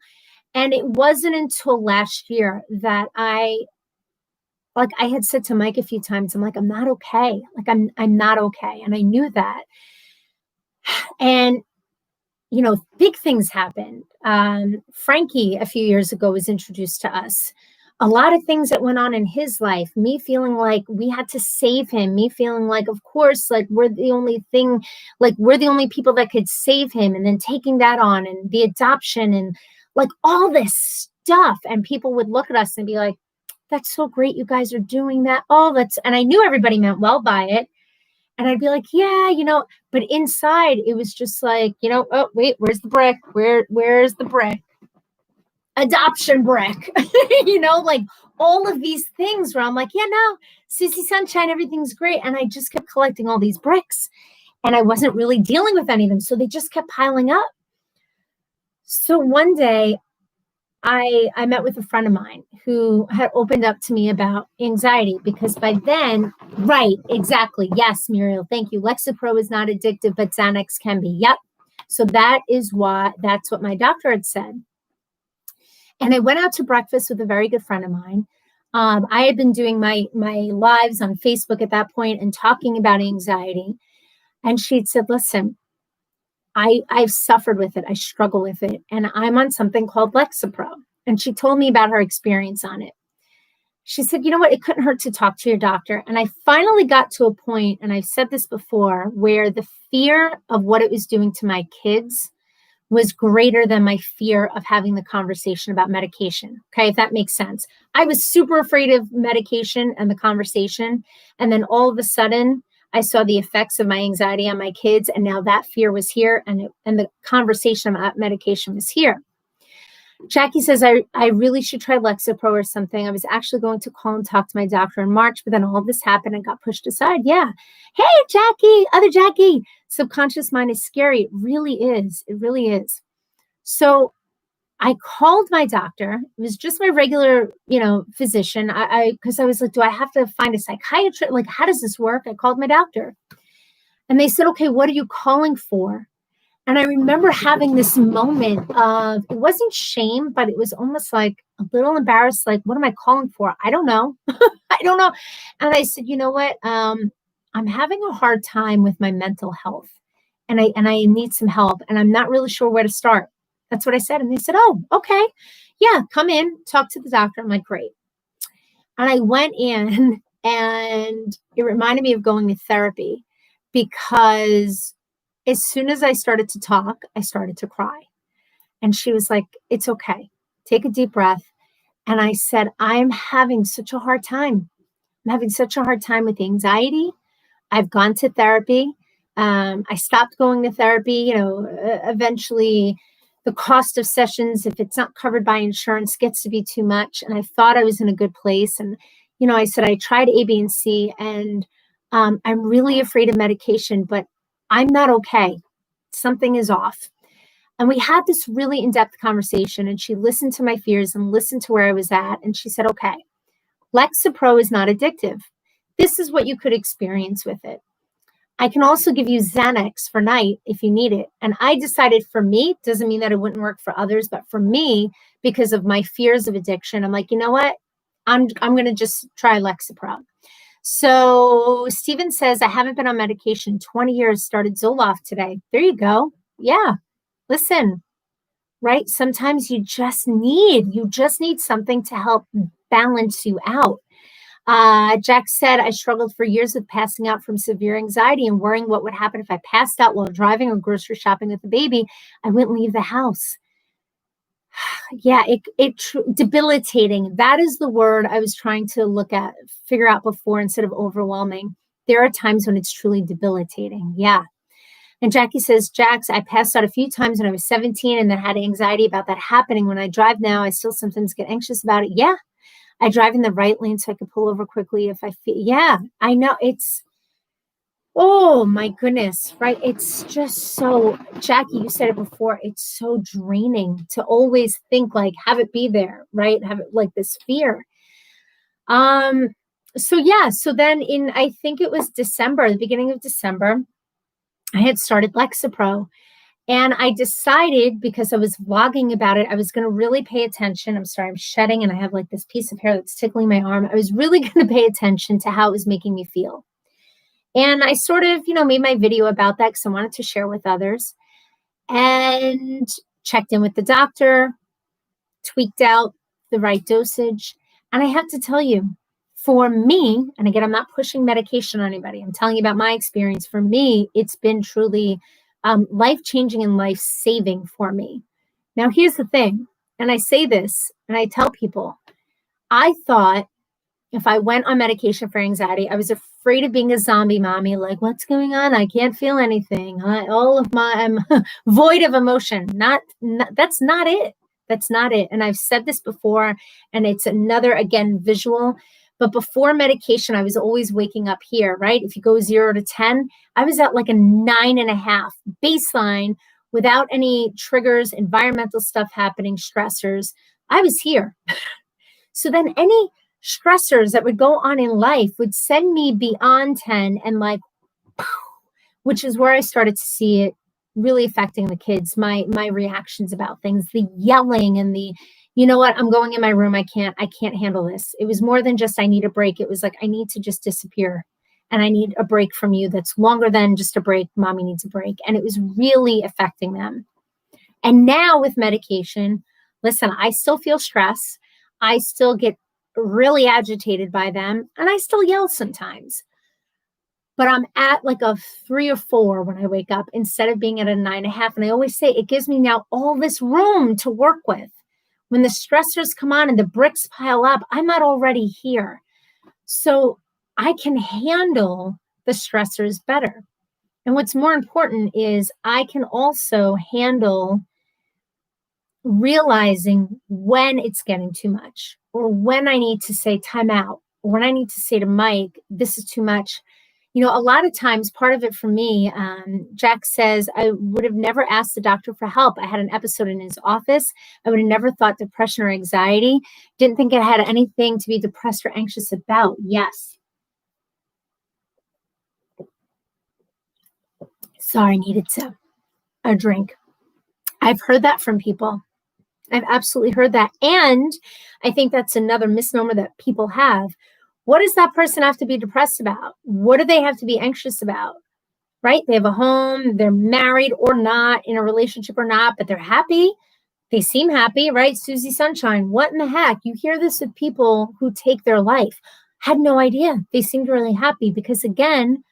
And it wasn't until last year that I had said to Mike a few times, I'm like, I'm not okay. Like I'm not okay. And I knew that. And big things happened. Frankie a few years ago was introduced to us. A lot of things that went on in his life, me feeling like we had to save him, me feeling like, of course, like we're the only people that could save him, and then taking that on and the adoption and like all this stuff. And people would look at us and be like, that's so great. You guys are doing that. And I knew everybody meant well by it. And I'd be like, yeah, but inside it was just like, oh, wait, where's the brick? Where's the brick? Adoption brick, like all of these things where I'm like, yeah, no, Sissy Sunshine, everything's great. And I just kept collecting all these bricks and I wasn't really dealing with any of them. So they just kept piling up. So one day I met with a friend of mine who had opened up to me about anxiety, because by then, right, exactly. Yes, Muriel, thank you. Lexapro is not addictive, but Xanax can be. Yep. So that's what my doctor had said. And I went out to breakfast with a very good friend of mine. I had been doing my lives on Facebook at that point and talking about anxiety. And she'd said, listen, I've suffered with it. I struggle with it. And I'm on something called Lexapro. And she told me about her experience on it. She said, you know what? It couldn't hurt to talk to your doctor. And I finally got to a point, and I've said this before, where the fear of what it was doing to my kids was greater than my fear of having the conversation about medication. Okay, if that makes sense. I was super afraid of medication and the conversation. And then all of a sudden, I saw the effects of my anxiety on my kids. And now that fear was here, and the conversation about medication was here. Jackie says, I really should try Lexapro or something. I was actually going to call and talk to my doctor in March, but then all this happened and got pushed aside. Yeah. Hey, Jackie, other Jackie. Subconscious mind is scary. It really is. It really is. So I called my doctor. It was just my regular, physician. Because I was like, do I have to find a psychiatrist? Like, how does this work? I called my doctor. And they said, okay, what are you calling for? And I remember having this moment of, it wasn't shame, but it was almost like a little embarrassed. Like, what am I calling for? I don't know. I don't know. And I said, you know what? I'm having a hard time with my mental health, and I need some help, and I'm not really sure where to start. That's what I said. And they said, oh, okay. Yeah, come in, talk to the doctor. I'm like, great. And I went in, and it reminded me of going to therapy, because as soon as I started to talk, I started to cry. And she was like, it's okay. Take a deep breath. And I said, I'm having such a hard time I'm having such a hard time with anxiety. I've gone to therapy. I stopped going to therapy. Eventually the cost of sessions, if it's not covered by insurance, gets to be too much. And I thought I was in a good place. And, I said, I tried A, B, and C, and I'm really afraid of medication, but I'm not okay. Something is off. And we had this really in-depth conversation, and she listened to my fears and listened to where I was at. And she said, okay, Lexapro is not addictive. This is what you could experience with it. I can also give you Xanax for night if you need it. And I decided for me, doesn't mean that it wouldn't work for others, but for me, because of my fears of addiction, I'm like, you know what? I'm going to just try Lexapro. So Stephen says, I haven't been on medication 20 years, started Zoloft today. There you go. Yeah. Listen, right? Sometimes you just need something to help balance you out. Jack said, I struggled for years with passing out from severe anxiety and worrying what would happen if I passed out while driving or grocery shopping with the baby. I wouldn't leave the house. Yeah, debilitating. That is the word I was trying to figure out before instead of overwhelming. There are times when it's truly debilitating. Yeah. And Jackie says, Jax, I passed out a few times when I was 17 and then had anxiety about that happening. When I drive now, I still sometimes get anxious about it. Yeah. I drive in the right lane so I could pull over quickly if I feel. Yeah, I know. Oh my goodness, right? It's just so, Jackie, you said it before, it's so draining to always think have it be there, right? Have it this fear. So then I think it was the beginning of December, I had started Lexapro. And I decided, because I was vlogging about it, I was going to really pay attention. I'm sorry, I'm shedding and I have this piece of hair that's tickling my arm. I was really going to pay attention to how it was making me feel. And I sort of, made my video about that because I wanted to share with others, and checked in with the doctor, tweaked out the right dosage. And I have to tell you, for me, and again, I'm not pushing medication on anybody. I'm telling you about my experience. For me, it's been truly life-changing and life-saving for me. Now, here's the thing, and I say this, and I tell people, I thought if I went on medication for anxiety, I was afraid of being a zombie mommy, what's going on? I can't feel anything. I'm void of emotion. That's not it. That's not it. And I've said this before, and it's another, again, visual. But before medication, I was always waking up here, right? If you go 0 to 10, I was at a 9.5 baseline without any triggers, environmental stuff happening, stressors. I was here. So then any stressors that would go on in life would send me beyond 10 and which is where I started to see it really affecting the kids, my reactions about things, the yelling and the, you know what, I'm going in my room. I can't handle this. It was more than just, I need a break. It was I need to just disappear, and I need a break from you that's longer than just a break. Mommy needs a break. And it was really affecting them. And now with medication, listen, I still feel stress. I still get really agitated by them, and I still yell sometimes. But I'm at a 3 or 4 when I wake up instead of being at a 9.5. And I always say it gives me now all this room to work with. When the stressors come on and the bricks pile up, I'm not already here. So I can handle the stressors better. And what's more important is I can also handle realizing when it's getting too much, or when I need to say time out, or when I need to say to Mike, this is too much. A lot of times, part of it for me, Jack says, I would have never asked the doctor for help. I had an episode in his office. I would have never thought depression or anxiety. Didn't think it had anything to be depressed or anxious about. Yes. Sorry, I needed a drink. I've heard that from people. I've absolutely heard that. And I think that's another misnomer that people have. What does that person have to be depressed about? What do they have to be anxious about? Right? They have a home, they're married or not, in a relationship or not, but they're happy. They seem happy, right? Susie Sunshine, what in the heck? You hear this with people who take their life. Had no idea. They seemed really happy because, again,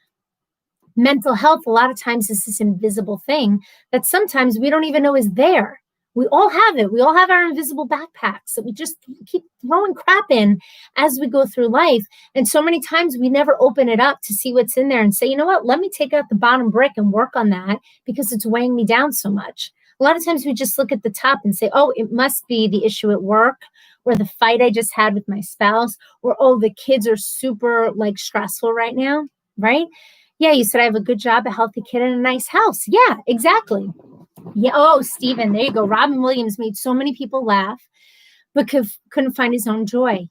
mental health a lot of times is this invisible thing that sometimes we don't even know is there. We all have it. We all have our invisible backpacks that we just keep throwing crap in as we go through life. And so many times we never open it up to see what's in there and say, you know what, let me take out the bottom brick and work on that because it's weighing me down so much. A lot of times we just look at the top and say, oh, it must be the issue at work or the fight I just had with my spouse, or, oh, the kids are super like stressful right now, right? Yeah, you said I have a good job, a healthy kid, and a nice house. Yeah, exactly. Yeah. Oh, Stephen, there you go. Robin Williams made so many people laugh because couldn't find his own joy.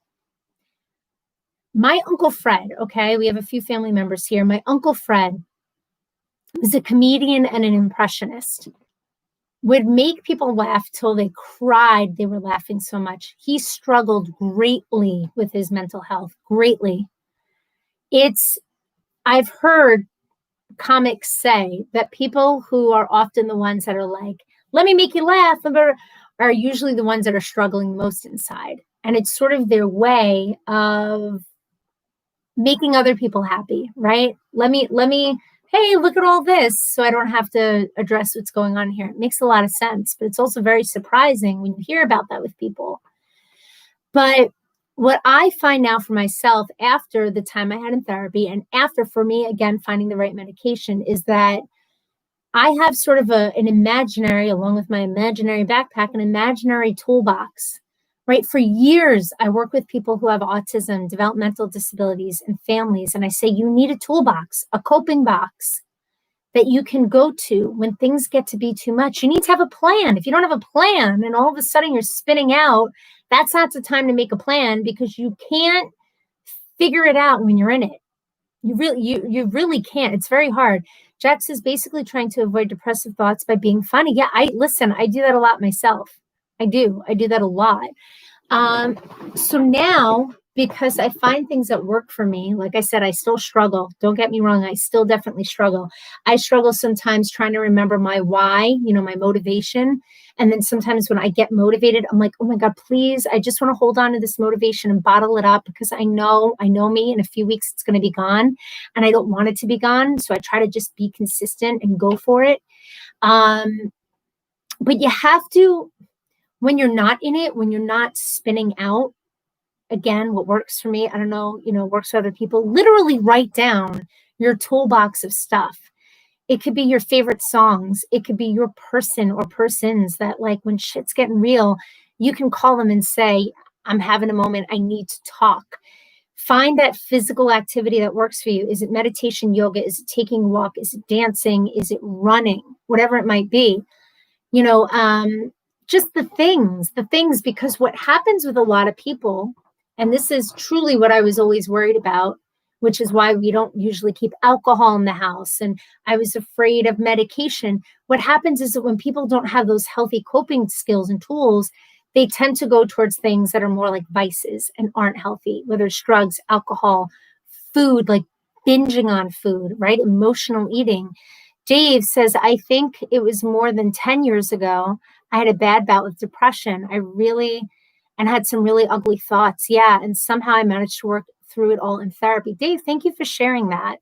My Uncle Fred, okay, we have a few family members here. My Uncle Fred was a comedian and an impressionist, would make people laugh till they cried. They were laughing so much. He struggled greatly with his mental health, greatly. I've heard comics say that people who are often the ones that are like, let me make you laugh, are usually the ones that are struggling most inside. And it's sort of their way of making other people happy, right? Let me, hey, look at all this, so I don't have to address what's going on here. It makes a lot of sense, but it's also very surprising when you hear about that with people. But what I find now for myself after the time I had in therapy and after, for me, again, finding the right medication is that I have sort of an imaginary, along with my imaginary backpack, an imaginary toolbox, right? For years, I work with people who have autism, developmental disabilities, and families. And I say, you need a toolbox, a coping box that you can go to when things get to be too much. You need to have a plan. If you don't have a plan and all of a sudden you're spinning out, that's not the time to make a plan because you can't figure it out when you're in it. You really can't. It's very hard. Jax is basically trying to avoid depressive thoughts by being funny. Yeah, I do that a lot myself. I do that a lot. So now, because I find things that work for me, like I said, I still struggle. Don't get me wrong. I still definitely struggle. I struggle sometimes trying to remember my why, my motivation. And then sometimes when I get motivated, I'm like, oh my God, please, I just want to hold on to this motivation and bottle it up because I know me in a few weeks, it's going to be gone and I don't want it to be gone. So I try to just be consistent and go for it. But you have to, when you're not in it, when you're not spinning out, again, what works for me, I don't know, works for other people, literally write down your toolbox of stuff. It could be your favorite songs. It could be your person or persons that, like, when shit's getting real, you can call them and say, I'm having a moment. I need to talk. Find that physical activity that works for you. Is it meditation, yoga? Is it taking a walk? Is it dancing? Is it running? Whatever it might be. Just the things, because what happens with a lot of people, and this is truly what I was always worried about, which is why we don't usually keep alcohol in the house. And I was afraid of medication. What happens is that when people don't have those healthy coping skills and tools, they tend to go towards things that are more like vices and aren't healthy, whether it's drugs, alcohol, food, like binging on food, right? Emotional eating. Dave says, I think it was more than 10 years ago, I had a bad bout with depression. And had some really ugly thoughts. Yeah. And somehow I managed to work through it all in therapy. Dave, thank you for sharing that.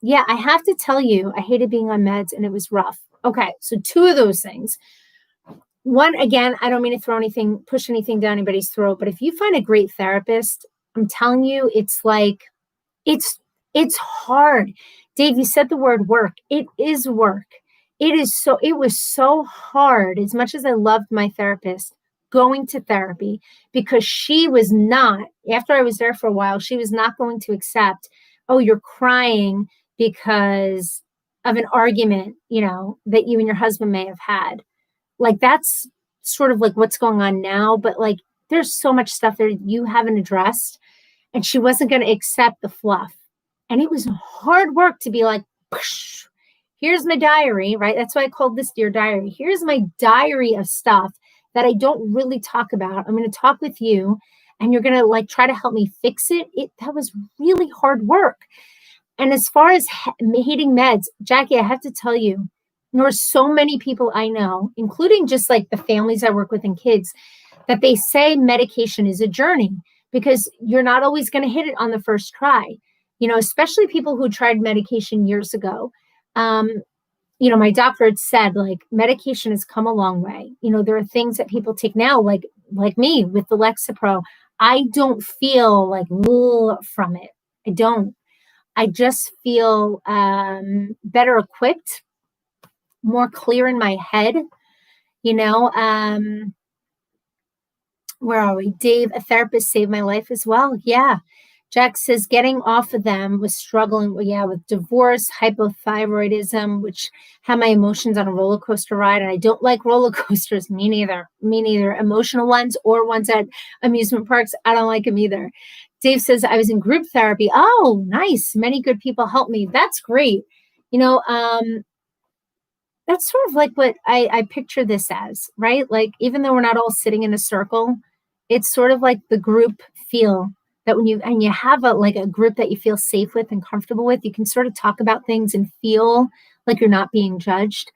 Yeah, I have to tell you, I hated being on meds and it was rough. Okay. So 2 of those things. One, again, I don't mean to push anything down anybody's throat, but if you find a great therapist, I'm telling you, it's like, it's hard. Dave, you said the word work. It is work. It was so hard. As much as I loved my therapist, going to therapy, because she was not, after I was there for a while, she was not going to accept, oh, you're crying because of an argument, that you and your husband may have had. Like, that's sort of like what's going on now, but like, there's so much stuff there you haven't addressed, and she wasn't going to accept the fluff. And it was hard work to be like, here's my diary, right? That's why I called this Dear Diary. Here's my diary of stuff that I don't really talk about. I'm going to talk with you and you're going to like try to help me fix it. That was really hard work. And as far as hating meds, Jackie, I have to tell you, there are so many people I know, including just like the families I work with and kids, that they say medication is a journey because you're not always going to hit it on the first try. Especially people who tried medication years ago. my doctor had said, like, medication has come a long way. There are things that people take now, like me with the Lexapro. I don't feel like "Ugh" from it. I don't. I just feel better equipped, more clear in my head. Where are we? Dave, a therapist saved my life as well. Yeah. Jack says getting off of them was struggling. Well, yeah, with divorce, hypothyroidism, which had my emotions on a roller coaster ride. And I don't like roller coasters. Me neither. Me neither. Emotional ones or ones at amusement parks. I don't like them either. Dave says I was in group therapy. Oh, nice. Many good people helped me. That's great. That's sort of like what I picture this as, right? Like, even though we're not all sitting in a circle, it's sort of like the group feel that when you have a group that you feel safe with and comfortable with, you can sort of talk about things and feel like you're not being judged.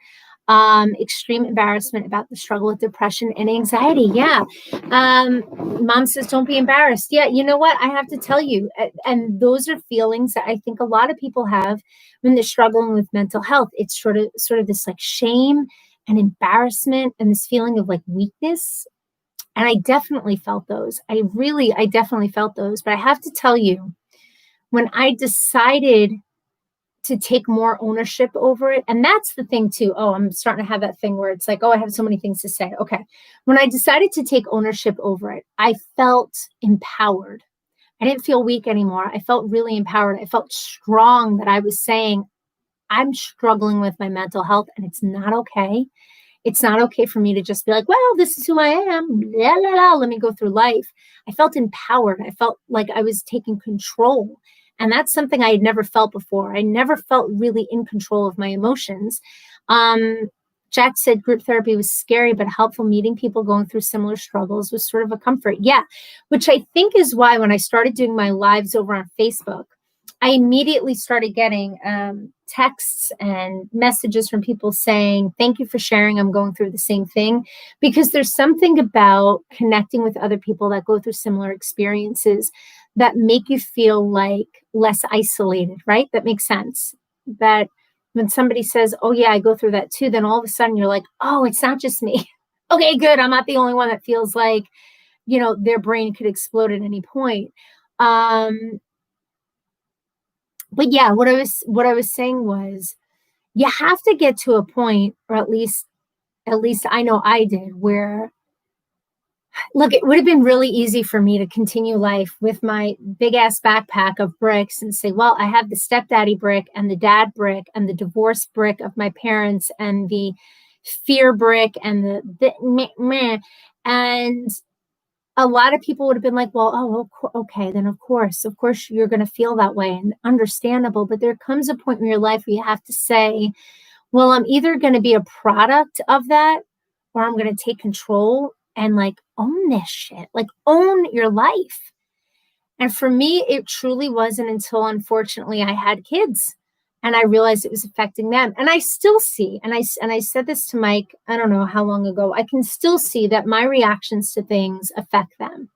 Extreme embarrassment about the struggle with depression and anxiety. Yeah. Mom says, don't be embarrassed. Yeah. You know what? I have to tell you, and those are feelings that I think a lot of people have when they're struggling with mental health. It's sort of this like shame and embarrassment and this feeling of like weakness. And I definitely felt those. I definitely felt those. But I have to tell you, when I decided to take more ownership over it. And that's the thing too. Oh, I'm starting to have that thing where it's like, oh, I have so many things to say. Okay. When I decided to take ownership over it, I felt empowered. I didn't feel weak anymore. I felt really empowered. I felt strong that I was saying, I'm struggling with my mental health and it's not okay. It's not okay for me to just be like, well, this is who I am. La, la, la, let me go through life. I felt empowered. I felt like I was taking control. And that's something I had never felt before. I never felt really in control of my emotions. Jack said group therapy was scary, but helpful. Meeting people going through similar struggles was sort of a comfort. Yeah, which I think is why when I started doing my lives over on Facebook, I immediately started getting texts and messages from people saying, thank you for sharing. I'm going through the same thing. Because there's something about connecting with other people that go through similar experiences that make you feel like less isolated, right? That makes sense. That when somebody says, oh yeah, I go through that too, then all of a sudden you're like, oh, it's not just me. Okay, good. I'm not the only one that feels like, their brain could explode at any point. But yeah, what I was saying was you have to get to a point, or at least I know I did, where look, it would have been really easy for me to continue life with my big ass backpack of bricks and say, well, I have the stepdaddy brick and the dad brick and the divorce brick of my parents and the fear brick and the meh, meh. And a lot of people would have been like, well, oh, okay, then of course you're going to feel that way, and understandable. But there comes a point in your life where you have to say, well, I'm either going to be a product of that or I'm going to take control and like own this shit, like own your life. And for me, it truly wasn't until unfortunately I had kids and I realized it was affecting them. And I still see, and I said this to Mike, I don't know how long ago, I can still see that my reactions to things affect them.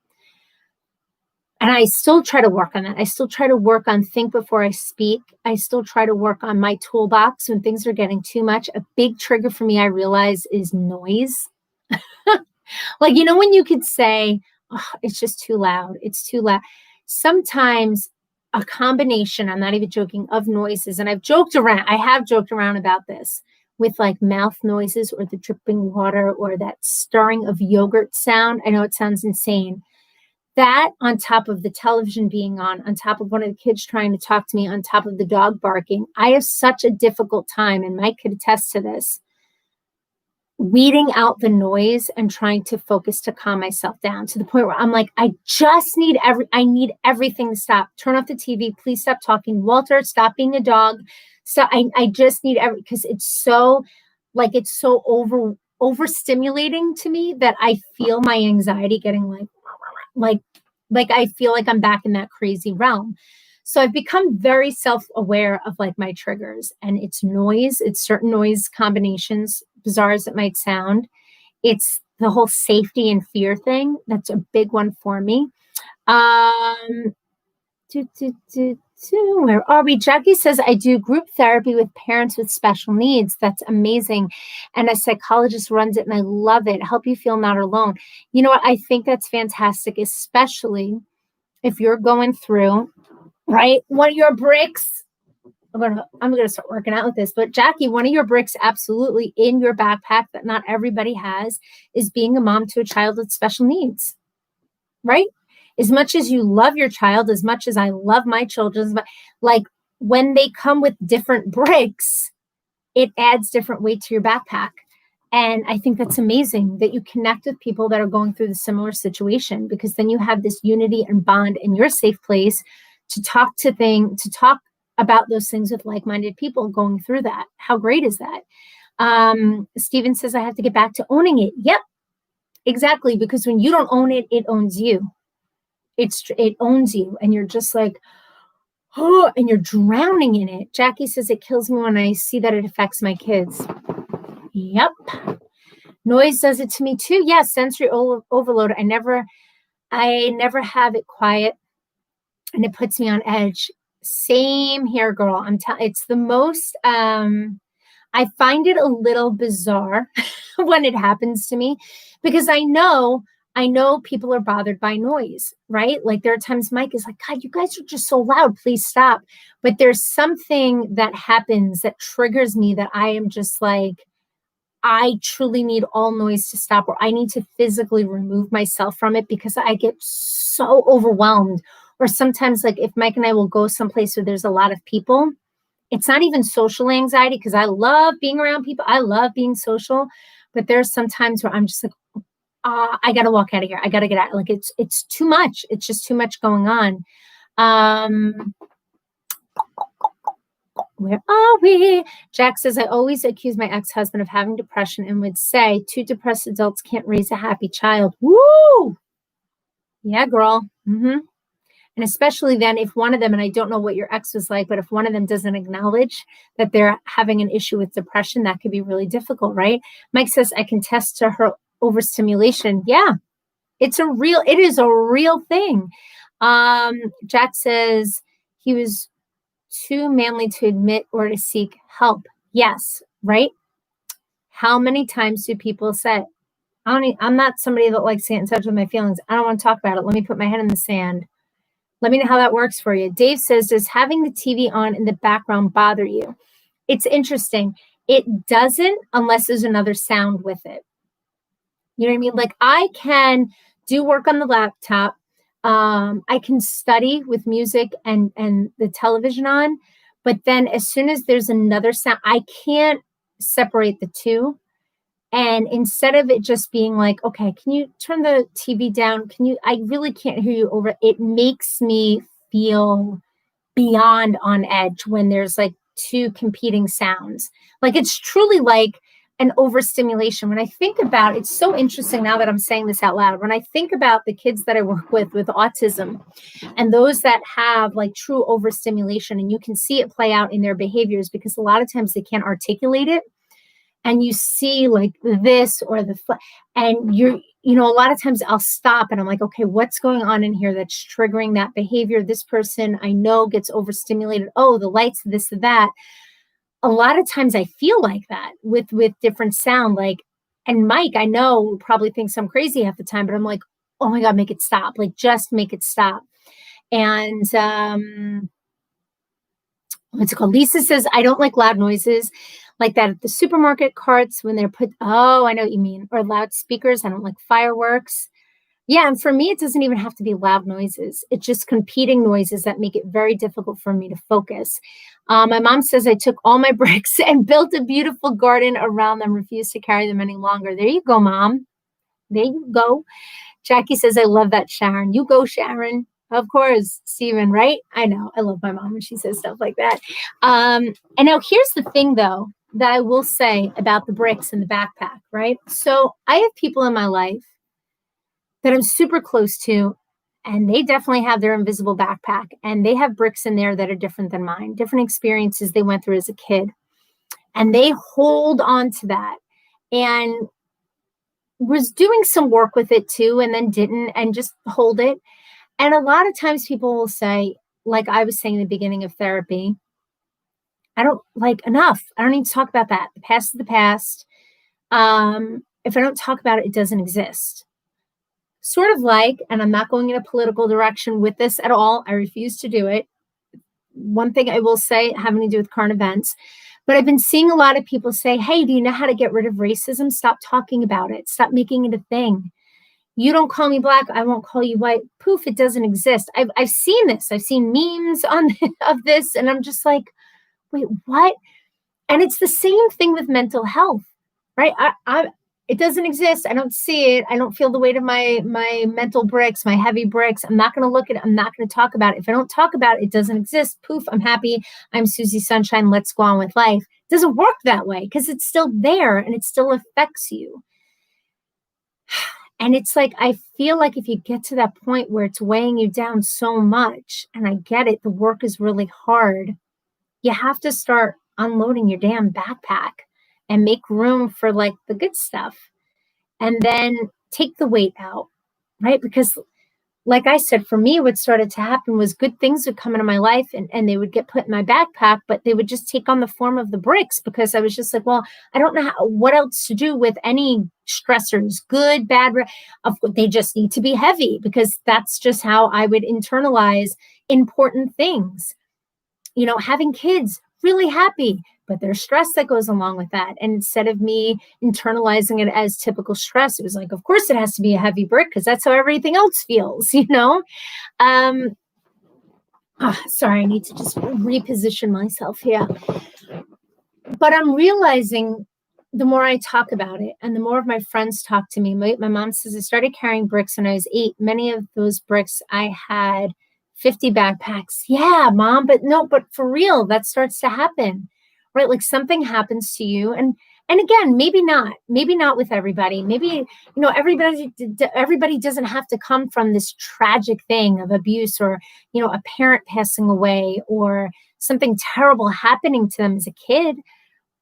And I still try to work on that. I still try to work on think before I speak. I still try to work on my toolbox when things are getting too much. A big trigger for me, I realize, is noise. Like, when you could say, oh, it's just too loud. It's too loud. Sometimes a combination, I'm not even joking, of noises. And I have joked around about this with like mouth noises or the dripping water or that stirring of yogurt sound. I know it sounds insane. That on top of the television being on top of one of the kids trying to talk to me, on top of the dog barking, I have such a difficult time, and Mike could attest to this, weeding out the noise and trying to focus to calm myself down to the point where I'm like, I need everything to stop. Turn off the TV. Please stop talking. Walter, stop being a dog. So I just need because it's so overstimulating to me that I feel my anxiety getting like I feel like I'm back in that crazy realm. So I've become very self-aware of like my triggers, and it's noise, it's certain noise combinations, bizarre as it might sound. It's the whole safety and fear thing. That's a big one for me. So where are we? Jackie says, I do group therapy with parents with special needs. That's amazing. And a psychologist runs it and I love it. Help you feel not alone. You know what? I think that's fantastic, especially if you're going through, right? One of your bricks. I'm gonna start working out with this, but Jackie, one of your bricks absolutely in your backpack that not everybody has is being a mom to a child with special needs, right? As much as you love your child, as much as I love my children, like when they come with different bricks, it adds different weight to your backpack. And I think that's amazing that you connect with people that are going through the similar situation, because then you have this unity and bond in your safe place to talk about those things with like-minded people going through that. How great is that? Steven says, I have to get back to owning it. Yep, exactly. Because when you don't own it, it owns you. It owns you. And you're just like, oh, and you're drowning in it. Jackie says, it kills me when I see that it affects my kids. Yep. Noise does it to me too. Yes, sensory overload. I never have it quiet, and it puts me on edge. Same here, girl. It's the most, I find it a little bizarre when it happens to me, because I know people are bothered by noise, right? Like there are times Mike is like, God, you guys are just so loud. Please stop. But there's something that happens that triggers me that I am just like, I truly need all noise to stop, or I need to physically remove myself from it because I get so overwhelmed. Or sometimes, like if Mike and I will go someplace where there's a lot of people, it's not even social anxiety, because I love being around people. I love being social. But there's some times where I'm just like, I got to walk out of here. I got to get out. Like it's too much. It's just too much going on. Where are we? Jack says, I always accuse my ex-husband of having depression and would say, 2 depressed adults can't raise a happy child. Woo! Yeah, girl. Mm-hmm. And especially then if one of them, and I don't know what your ex was like, but if one of them doesn't acknowledge that they're having an issue with depression, that could be really difficult, right? Mike says, I can test to her overstimulation. Yeah, it is a real thing. Jack says he was too manly to admit or to seek help. Yes, right? How many times do people say, I'm not somebody that likes to get in touch with my feelings. I don't want to talk about it. Let me put my head in the sand. Let me know how that works for you. Dave says, does having the TV on in the background bother you? It's interesting. It doesn't unless there's another sound with it. You know what I mean? Like I can do work on the laptop. I can study with music and the television on, but then as soon as there's another sound, I can't separate the two. And instead of it just being like, okay, can you turn the TV down? I really can't hear you over. It makes me feel beyond on edge when there's like two competing sounds. Like it's truly like an overstimulation. When I think about, it's so interesting now that I'm saying this out loud. When I think about the kids that I work with autism and those that have like true overstimulation, and you can see it play out in their behaviors because a lot of times they can't articulate it. And you see like this or and a lot of times I'll stop and I'm like, okay, what's going on in here that's triggering that behavior? This person I know gets overstimulated. Oh, the lights, this, that. A lot of times I feel like that with different sound, like, and Mike, I know probably thinks I'm crazy half the time, but I'm like, oh my God, make it stop. Like, just make it stop. And, what's it called? Lisa says, I don't like loud noises like that at the supermarket carts when they're I know what you mean. Or loudspeakers. I don't like fireworks. Yeah, and for me, it doesn't even have to be loud noises. It's just competing noises that make it very difficult for me to focus. My mom says I took all my bricks and built a beautiful garden around them, refused to carry them any longer. There you go, Mom. There you go. Jackie says, I love that, Sharon. You go, Sharon. Of course, Stephen, right? I know. I love my mom when she says stuff like that. And now here's the thing, though, that I will say about the bricks in the backpack, right? So I have people in my life that I'm super close to, and they definitely have their invisible backpack, and they have bricks in there that are different than mine, different experiences they went through as a kid, and they hold on to that and was doing some work with it too, and then didn't, and just hold it. And a lot of times people will say, like I was saying in the beginning of therapy, I don't like enough. I don't need to talk about that. The past is the past. If I don't talk about it, it doesn't exist. Sort of like, and I'm not going in a political direction with this at all. I refuse to do it. One thing I will say having to do with current events, but I've been seeing a lot of people say, hey, do you know how to get rid of racism? Stop talking about it. Stop making it a thing. You don't call me black, I won't call you white. Poof, it doesn't exist. I've seen this. I've seen memes on of this, and I'm just like, wait, what? And it's the same thing with mental health, right? It doesn't exist. I don't see it. I don't feel the weight of my mental bricks, my heavy bricks. I'm not going to look at it. I'm not going to talk about it. If I don't talk about it, it doesn't exist. Poof, I'm happy. I'm Susie Sunshine. Let's go on with life. It doesn't work that way because it's still there and it still affects you. And it's like, I feel like if you get to that point where it's weighing you down so much, and I get it, the work is really hard, you have to start unloading your damn backpack and make room for like the good stuff and then take the weight out, right? Because like I said, for me, what started to happen was good things would come into my life and they would get put in my backpack, but they would just take on the form of the bricks because I was just like, well, I don't know what else to do with any stressors, good, bad. Of course, they just need to be heavy because that's just how I would internalize important things. You know, having kids, really happy, but there's stress that goes along with that. And instead of me internalizing it as typical stress, it was like, of course it has to be a heavy brick because that's how everything else feels, you know? Um, Sorry, I need to just reposition myself here. But I'm realizing the more I talk about it and the more of my friends talk to me, my mom says I started carrying bricks when I was 8. Many of those bricks I had 50 backpacks. Yeah, mom, but no, but for real, that starts to happen, right? Like something happens to you. And again, maybe not with everybody. Maybe, everybody doesn't have to come from this tragic thing of abuse or, a parent passing away or something terrible happening to them as a kid.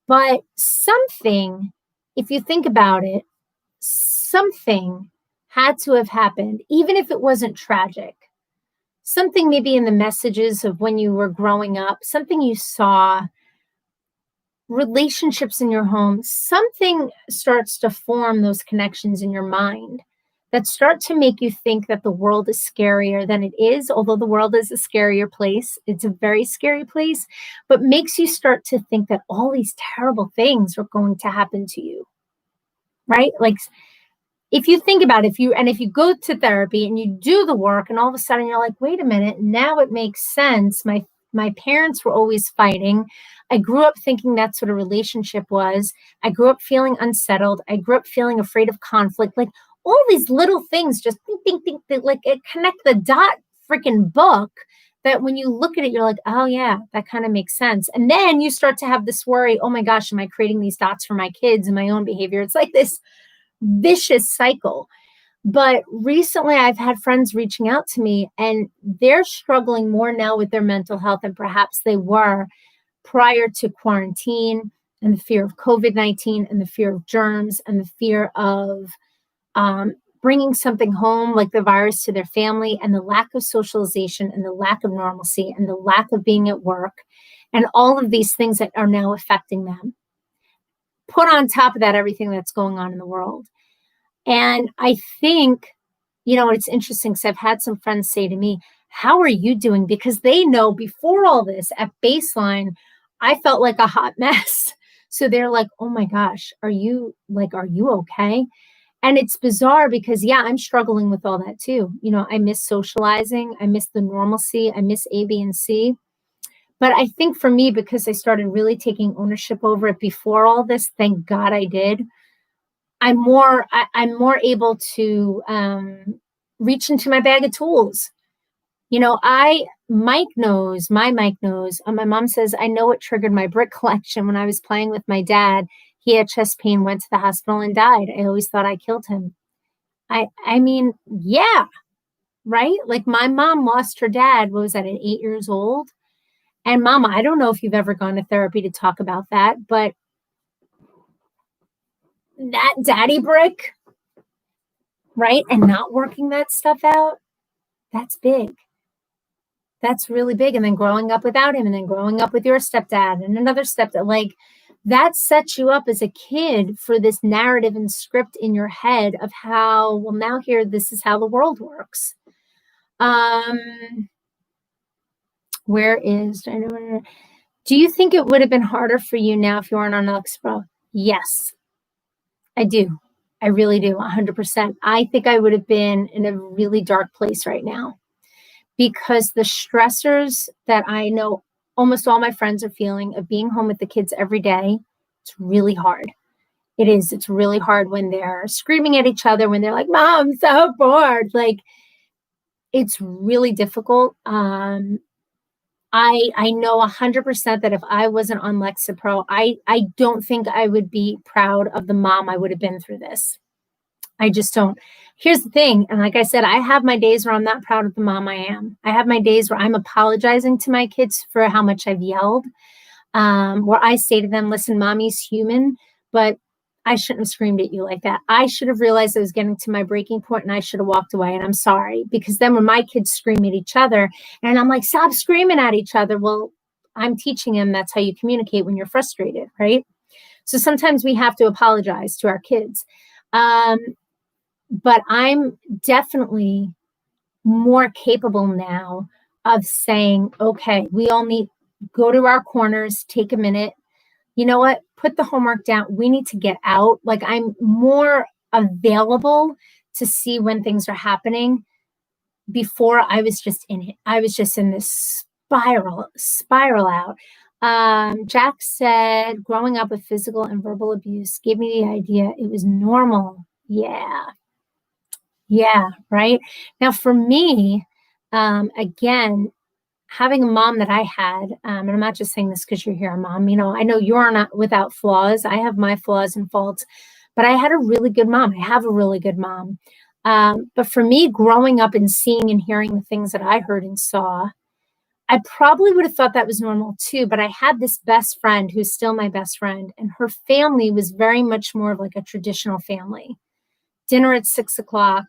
But something, if you think about it, something had to have happened, even if it wasn't tragic. Something maybe in the messages of when you were growing up, something you saw, relationships in your home, something starts to form those connections in your mind that start to make you think that the world is scarier than it is. Although the world is a scarier place, it's a very scary place, but makes you start to think that all these terrible things are going to happen to you, right? Like if you think about it, if you go to therapy and you do the work and all of a sudden you're like, wait a minute, now it makes sense. My parents were always fighting. I grew up thinking that's what a relationship was. I grew up feeling unsettled. I grew up feeling afraid of conflict. Like all these little things just think, like it connect the dot freaking book that when you look at it, you're like, oh yeah, that kind of makes sense. And then you start to have this worry, oh my gosh, am I creating these dots for my kids and my own behavior? It's like this vicious cycle. But recently I've had friends reaching out to me and they're struggling more now with their mental health than perhaps they were prior to quarantine and the fear of COVID-19 and the fear of germs and the fear of bringing something home like the virus to their family and the lack of socialization and the lack of normalcy and the lack of being at work and all of these things that are now affecting them. Put on top of that, everything that's going on in the world. And I think, it's interesting because I've had some friends say to me, how are you doing? Because they know before all this at baseline, I felt like a hot mess. So they're like, oh my gosh, are you okay? And it's bizarre because, yeah, I'm struggling with all that too. I miss socializing. I miss the normalcy. I miss A, B, and C. But I think for me, because I started really taking ownership over it before all this, thank God I did. I'm more able to reach into my bag of tools. Mike knows, my Mike knows. My mom says, I know what triggered my brick collection when I was playing with my dad. He had chest pain, went to the hospital and died. I always thought I killed him. I mean, yeah, right? Like my mom lost her dad, what was that, at 8 years old? And mama, I don't know if you've ever gone to therapy to talk about that, but that daddy brick, right? And not working that stuff out, that's big. That's really big. And then growing up without him, and then growing up with your stepdad and another stepdad, like that sets you up as a kid for this narrative and script in your head of how, well, now here, this is how the world works. Where is, do you think it would have been harder for you now if you weren't on Lexapro? Yes, I do. I really do. 100%. I think I would have been in a really dark place right now, because the stressors that I know almost all my friends are feeling of being home with the kids every day, it's really hard. It is. It's really hard when they're screaming at each other, when they're like, Mom, I'm so bored. Like, it's really difficult. I know 100% that if I wasn't on Lexapro, I don't think I would be proud of the mom I would have been through this. I just don't. Here's the thing. And like I said, I have my days where I'm not proud of the mom I am. I have my days where I'm apologizing to my kids for how much I've yelled, where I say to them, listen, mommy's human, but I shouldn't have screamed at you like that. I should have realized I was getting to my breaking point and I should have walked away. And I'm sorry, because then when my kids scream at each other and I'm like, stop screaming at each other. Well, I'm teaching them that's how you communicate when you're frustrated, right? So sometimes we have to apologize to our kids. But I'm definitely more capable now of saying, okay, we all need go to our corners, take a minute. You know what? Put the homework down. We need to get out. Like, I'm more available to see when things are happening. Before, I was just in it. I was just in this spiral out. Jack said, growing up with physical and verbal abuse gave me the idea it was normal. Yeah, right. Now, for me, again, having a mom that I had, and I'm not just saying this because you're here, Mom, I know you're not without flaws. I have my flaws and faults, but I had a really good mom. I have a really good mom. But for me, growing up and seeing and hearing the things that I heard and saw, I probably would have thought that was normal too. But I had this best friend who's still my best friend, and her family was very much more of like a traditional family. Dinner at 6 o'clock.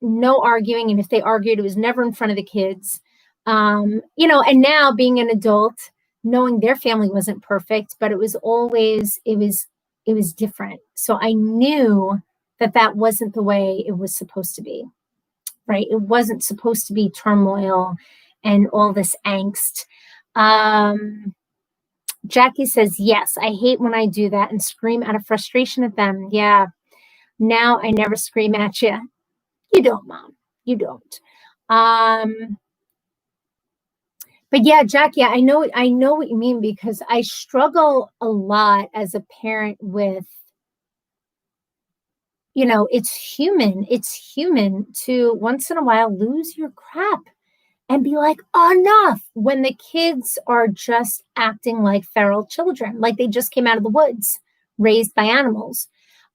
No arguing. And if they argued, it was never in front of the kids. And now being an adult, knowing their family wasn't perfect, but it was different. So I knew that wasn't the way it was supposed to be, right? It wasn't supposed to be turmoil and all this angst. Jackie says, yes, I hate when I do that and scream out of frustration at them. Yeah. Now I never scream at you. You don't, Mom. You don't. But yeah, Jackie, I know what you mean, because I struggle a lot as a parent with, it's human. It's human to once in a while lose your crap and be like, enough, when the kids are just acting like feral children, like they just came out of the woods, raised by animals.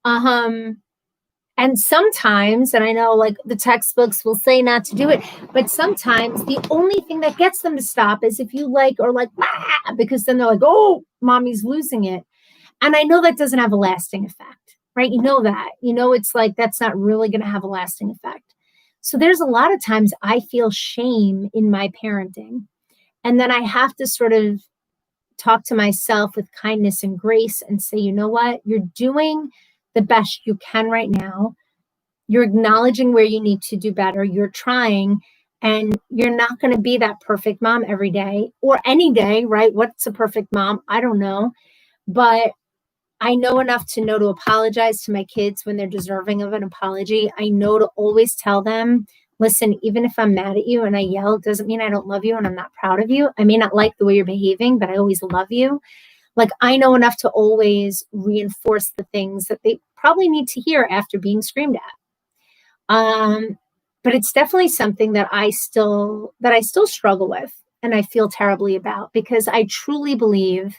And sometimes, and I know like the textbooks will say not to do it, but sometimes the only thing that gets them to stop is if you because then they're like, oh, mommy's losing it. And I know that doesn't have a lasting effect, right? It's like, that's not really going to have a lasting effect. So there's a lot of times I feel shame in my parenting. And then I have to sort of talk to myself with kindness and grace and say, you know what? You're doing the best you can right now. You're acknowledging where you need to do better. You're trying, and you're not going to be that perfect mom every day or any day, right? What's a perfect mom? I don't know. But I know enough to know to apologize to my kids when they're deserving of an apology. I know to always tell them, listen, even if I'm mad at you and I yell, it doesn't mean I don't love you and I'm not proud of you. I may not like the way you're behaving, but I always love you. Like, I know enough to always reinforce the things that they probably need to hear after being screamed at. But it's definitely something that I still struggle with and I feel terribly about, because I truly believe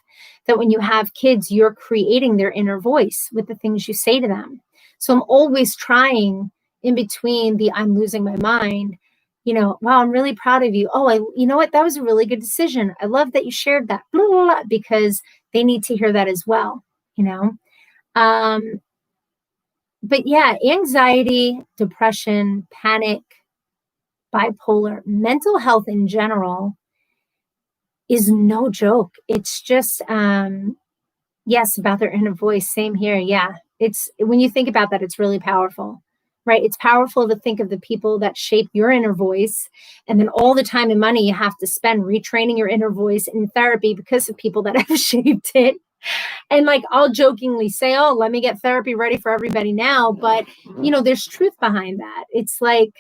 that when you have kids, you're creating their inner voice with the things you say to them. So I'm always trying in between the I'm losing my mind, wow, I'm really proud of you. Oh, you know what? That was a really good decision. I love that you shared that, blah, blah, blah, because they need to hear that as well, But yeah, anxiety, depression, panic, bipolar, mental health in general is no joke. It's just, yes, about their inner voice. Same here. Yeah. It's when you think about that, it's really powerful, right? It's powerful to think of the people that shape your inner voice and then all the time and money you have to spend retraining your inner voice in therapy because of people that have shaped it. And like I'll jokingly say, oh, let me get therapy ready for everybody now. But, there's truth behind that. It's like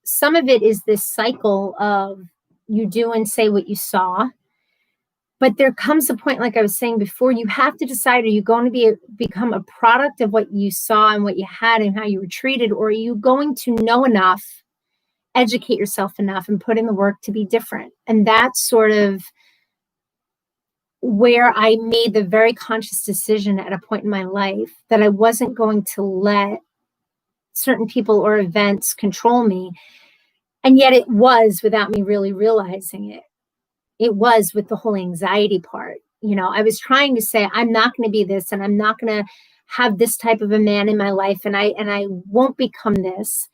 some of it is this cycle of you do and say what you saw. But there comes a point, like I was saying before, you have to decide, are you going to become a product of what you saw and what you had and how you were treated, or are you going to know enough, educate yourself enough, and put in the work to be different? And that's sort of where I made the very conscious decision at a point in my life that I wasn't going to let certain people or events control me. And yet it was without me really realizing it. It was with the whole anxiety part. I was trying to say, I'm not going to be this, and I'm not going to have this type of a man in my life, and I won't become this.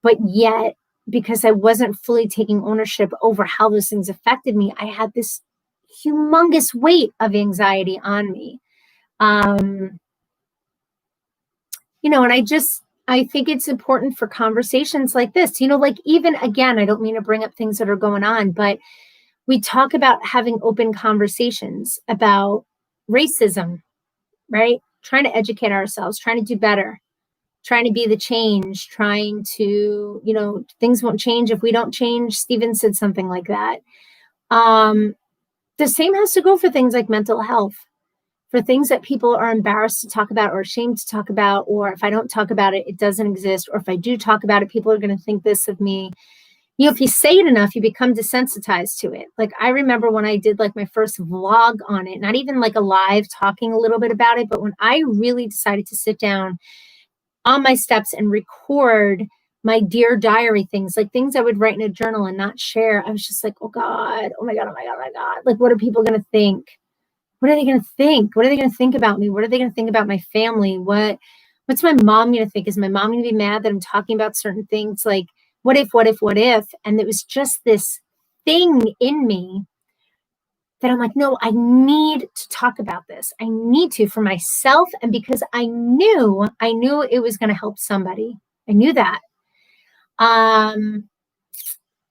But yet, because I wasn't fully taking ownership over how those things affected me, I had this humongous weight of anxiety on me. And I think it's important for conversations like this, like even again, I don't mean to bring up things that are going on, but we talk about having open conversations about racism, right? Trying to educate ourselves, trying to do better, trying to be the change, trying to, things won't change if we don't change. Stephen said something like that. The same has to go for things like mental health, for things that people are embarrassed to talk about or ashamed to talk about, or if I don't talk about it, it doesn't exist. Or if I do talk about it, people are going to think this of me. If you say it enough, you become desensitized to it. Like I remember when I did like my first vlog on it, not even like a live talking a little bit about it, but when I really decided to sit down on my steps and record my Dear Diary things, like things I would write in a journal and not share, I was just like, oh God, oh my God, oh my God, oh my God. Like, what are people going to think? What are they going to think? What are they going to think about me? What are they going to think about my family? What's my mom going to think? Is my mom going to be mad that I'm talking about certain things? Like, what if? And it was just this thing in me that I'm like, no, I need to talk about this. I need to for myself. And because I knew it was going to help somebody. I knew that.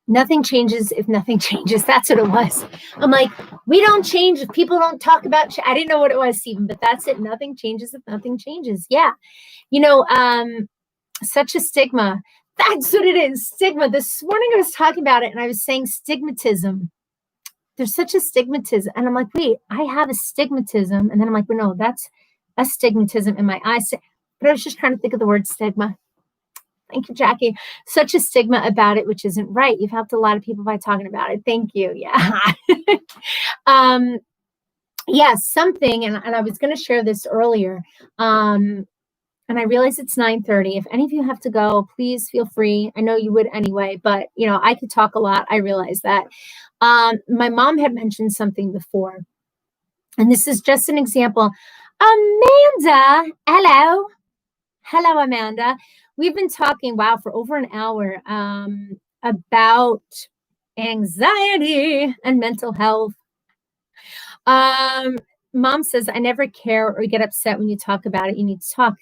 Nothing changes if nothing changes. That's what it was. I'm like, we don't change if people don't talk about, I didn't know what it was, Stephen, but that's it. Nothing changes if nothing changes. Yeah. Such a stigma. That's what it is. Stigma. This morning I was talking about it and I was saying stigmatism. There's such a stigmatism. And I'm like, wait, I have a stigmatism. And then I'm like, well, no, that's a stigmatism in my eyes. But I was just trying to think of the word stigma. Thank you, Jackie. Such a stigma about it, which isn't right. You've helped a lot of people by talking about it. Thank you. Yeah. Something, and I was going to share this earlier. And I realize it's 9:30. If any of you have to go, please feel free. I know you would anyway, but I could talk a lot. I realize that. My mom had mentioned something before, and this is just an example. Amanda, hello. Hello, Amanda. We've been talking, for over an hour about anxiety and mental health. Mom says, I never care or get upset when you talk about it. You need to talk.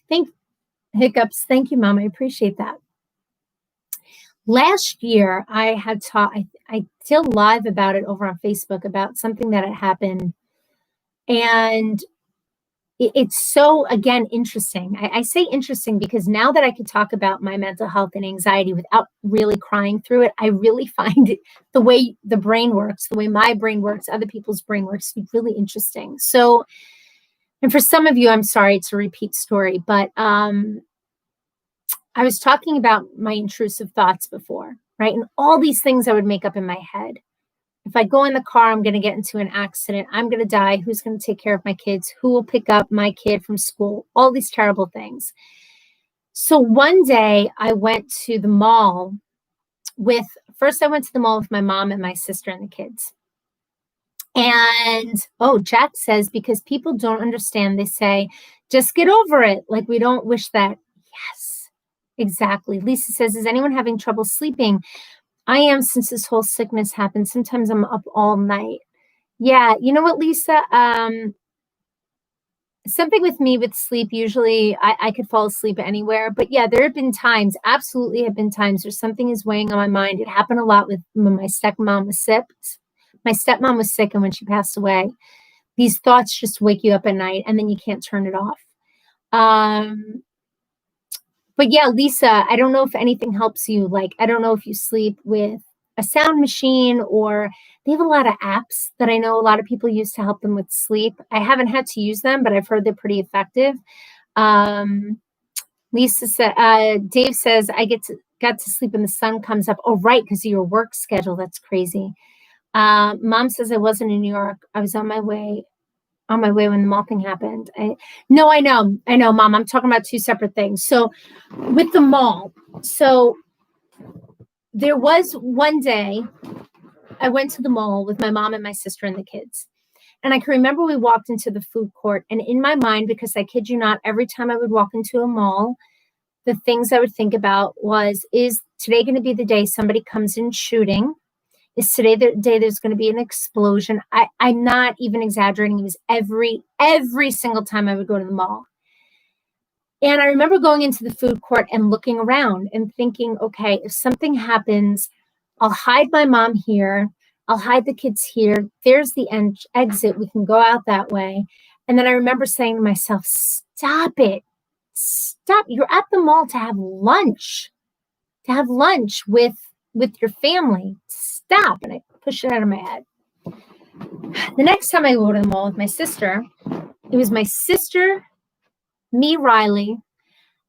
Hiccups. Thank you, Mom. I appreciate that. Last year, I had taught, I did live about it over on Facebook about something that had happened. And it's so, again, interesting. I say interesting because now that I can talk about my mental health and anxiety without really crying through it, I really find it, the way the brain works, the way my brain works, other people's brain works, to be really interesting. So, and for some of you, I'm sorry, it's a repeat story, but I was talking about my intrusive thoughts before, right? And all these things I would make up in my head. If I go in the car, I'm going to get into an accident. I'm going to die. Who's going to take care of my kids? Who will pick up my kid from school? All these terrible things. So one day I went to the mall with my mom and my sister and the kids. And, Jack says, because people don't understand, they say, just get over it. Like, we don't wish that. Yes. Exactly. Lisa says, is anyone having trouble sleeping? I am, since this whole sickness happened. Sometimes I'm up all night. Yeah, you know what, Lisa? Something with me with sleep, usually I could fall asleep anywhere. But yeah, there have been times, absolutely have been times where something is weighing on my mind. It happened a lot with when my stepmom was sick. My stepmom was sick, and when she passed away, these thoughts just wake you up at night, and then you can't turn it off. But yeah, Lisa, I don't know if anything helps you. Like, I don't know if you sleep with a sound machine, or they have a lot of apps that I know a lot of people use to help them with sleep. I haven't had to use them, but I've heard they're pretty effective. Lisa said, Dave says, got to sleep when the sun comes up. Oh, right, because of your work schedule. That's crazy. Mom says I wasn't in New York. I was on my way when the mall thing happened. I know, Mom. I'm talking about two separate things. So with the mall, so there was one day I went to the mall with my mom and my sister and the kids. And I can remember we walked into the food court, and in my mind, because I kid you not, every time I would walk into a mall, the things I would think about was, is today going to be the day somebody comes in shooting? Is today the day there's going to be an explosion? I'm not even exaggerating. It was every single time I would go to the mall. And I remember going into the food court and looking around and thinking, okay, if something happens, I'll hide my mom here. I'll hide the kids here. There's the exit. We can go out that way. And then I remember saying to myself, stop it. Stop. You're at the mall to have lunch with your family. Stop. And I pushed it out of my head. The next time I go to the mall with my sister, it was my sister, me, Riley,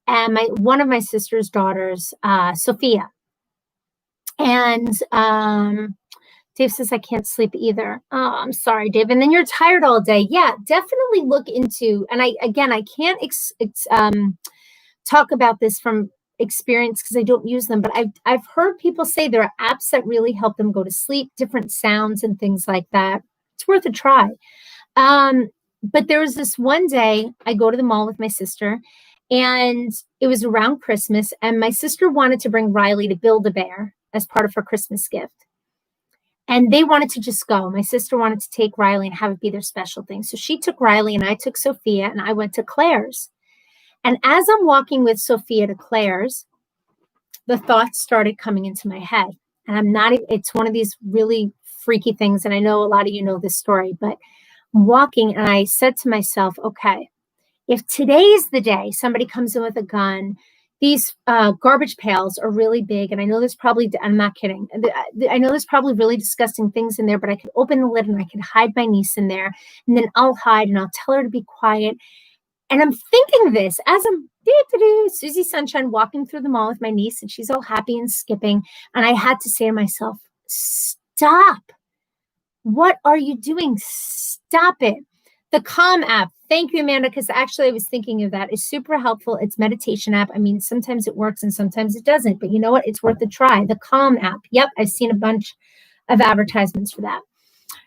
and one of my sister's daughters, Sophia. And Dave says, I can't sleep either. Oh, I'm sorry, Dave. And then you're tired all day. Yeah, definitely look into, and I can't talk about this from experience because I don't use them, but I've heard people say there are apps that really help them go to sleep, different sounds and things like that. It's worth a try. But there was this one day I go to the mall with my sister, and it was around Christmas, and my sister wanted to bring Riley to Build-A-Bear as part of her Christmas gift. And they wanted to just go. My sister wanted to take Riley and have it be their special thing. So she took Riley and I took Sophia, and I went to Claire's. And as I'm walking with Sophia to Claire's, the thoughts started coming into my head. And it's one of these really freaky things. And I know a lot of you know this story, but I'm walking and I said to myself, okay, if today's the day somebody comes in with a gun, these garbage pails are really big. And I know there's probably, I'm not kidding. I know there's probably really disgusting things in there, but I could open the lid and I could hide my niece in there. And then I'll hide and I'll tell her to be quiet. And I'm thinking this as I'm Susie Sunshine walking through the mall with my niece, and she's all happy and skipping. And I had to say to myself, stop. What are you doing? Stop it. The Calm app. Thank you, Amanda, because actually I was thinking of that. It's super helpful. It's meditation app. I mean, sometimes it works and sometimes it doesn't. But you know what? It's worth a try. The Calm app. Yep, I've seen a bunch of advertisements for that.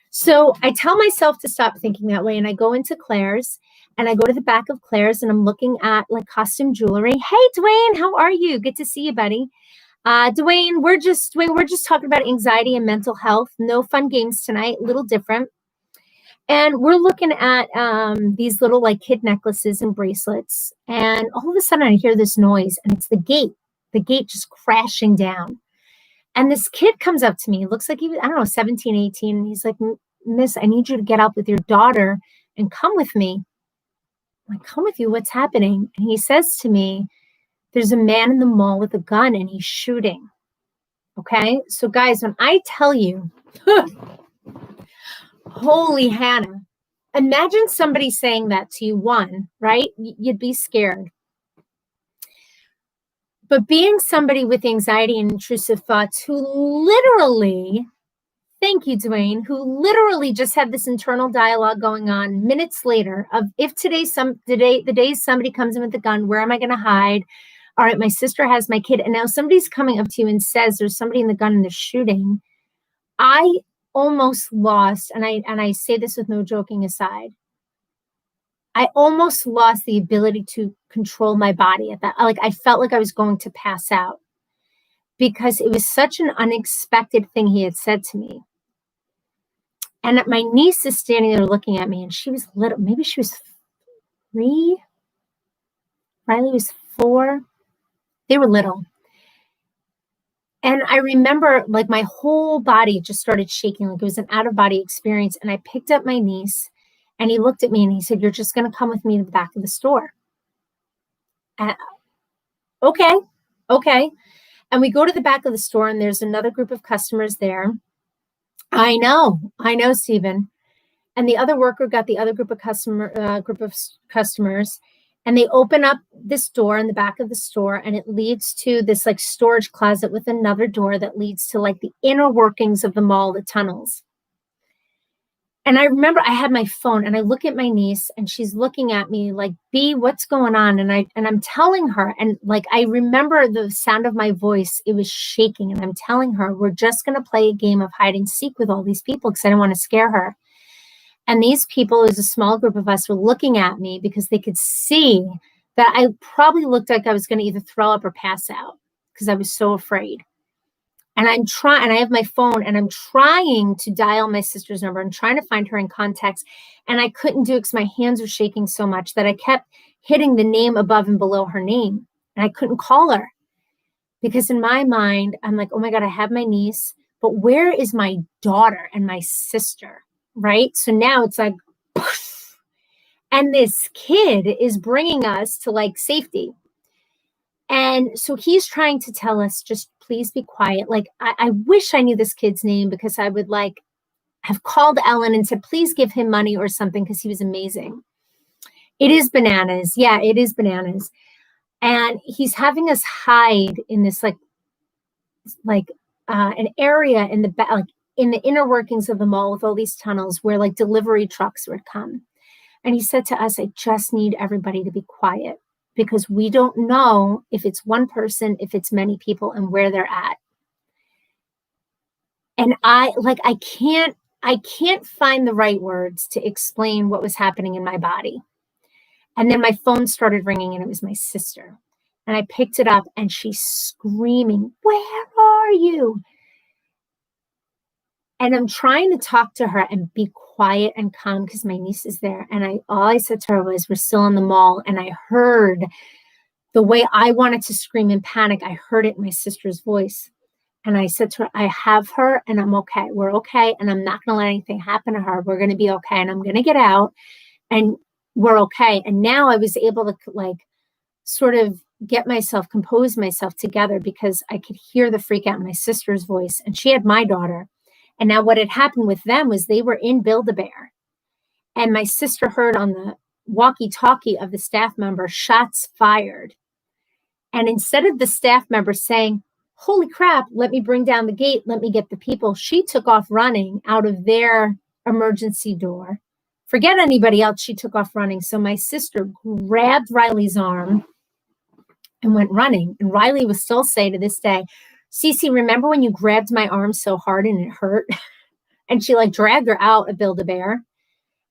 So I tell myself to stop thinking that way, and I go into Claire's, and I go to the back of Claire's, and I'm looking at like costume jewelry. Hey, Dwayne, how are you? Good to see you, buddy. Dwayne, we're just talking about anxiety and mental health. No fun games tonight. A little different. And we're looking at these little like kid necklaces and bracelets. And all of a sudden I hear this noise, and it's the gate just crashing down. And this kid comes up to me. It looks like he was, I don't know, 17, 18. And he's like, Miss, I need you to get up with your daughter and come with me. I'm like, come with you? What's happening? And he says to me, there's a man in the mall with a gun and he's shooting. Okay. So guys, when I tell you, holy Hannah, imagine somebody saying that to you, one, right? You'd be scared. But being somebody with anxiety and intrusive thoughts who literally, thank you, Dwayne, who literally just had this internal dialogue going on minutes later of, if the day somebody comes in with a gun, where am I going to hide? All right, my sister has my kid, and now somebody's coming up to you and says there's somebody in the gun and they're shooting. I almost lost, and I say this with no joking aside, I almost lost the ability to control my body at that. Like I felt like I was going to pass out because it was such an unexpected thing he had said to me. And my niece is standing there looking at me, and she was little. Maybe she was 3. Riley was 4. They were little. And I remember like my whole body just started shaking, like it was an out-of-body experience. And I picked up my niece, and he looked at me and he said, "You're just going to come with me to the back of the store." And, okay, okay. And we go to the back of the store, and there's another group of customers there. I know, Stephen. And the other worker got the other group of customers, and they open up this door in the back of the store, and it leads to this like storage closet with another door that leads to like the inner workings of the mall, the tunnels. And I remember I had my phone, and I look at my niece, and she's looking at me like, "B, what's going on?" And I'm telling her, and like I remember the sound of my voice, it was shaking, and I'm telling her, "We're just going to play a game of hide and seek with all these people because I don't want to scare her." And these people, as a small group of us, were looking at me because they could see that I probably looked like I was going to either throw up or pass out because I was so afraid. And and I have my phone, and I'm trying to dial my sister's number. I'm trying to find her in contacts, and I couldn't do it because my hands were shaking so much that I kept hitting the name above and below her name, and I couldn't call her because in my mind, I'm like, "Oh my God, I have my niece, but where is my daughter and my sister?" Right? So now it's like, poof, and this kid is bringing us to like safety. And so he's trying to tell us, just please be quiet. Like, I wish I knew this kid's name because I would like have called Ellen and said, please give him money or something because he was amazing. It is bananas. Yeah, it is bananas. And he's having us hide in this an area in the back, like in the inner workings of the mall with all these tunnels where like delivery trucks would come. And he said to us, "I just need everybody to be quiet because we don't know if it's one person, if it's many people, and where they're at." And I can't find the right words to explain what was happening in my body. And then my phone started ringing, and it was my sister. And I picked it up, and she's screaming, "Where are you?" And I'm trying to talk to her and be quiet and calm because my niece is there. And all I said to her was, "We're still in the mall." And I heard the way I wanted to scream in panic. I heard it in my sister's voice. And I said to her, "I have her and I'm okay. We're okay. And I'm not going to let anything happen to her. We're going to be okay. And I'm going to get out and we're okay." And now I was able to like sort of compose myself together because I could hear the freak out in my sister's voice. And she had my daughter. And now what had happened with them was they were in Build-A-Bear. And my sister heard on the walkie-talkie of the staff member, "Shots fired." And instead of the staff member saying, "Holy crap, let me bring down the gate, let me get the people," she took off running out of their emergency door. Forget anybody else, she took off running. So my sister grabbed Riley's arm and went running. And Riley will still say to this day, "Cece, remember when you grabbed my arm so hard and it hurt?" And she like dragged her out of Build-A-Bear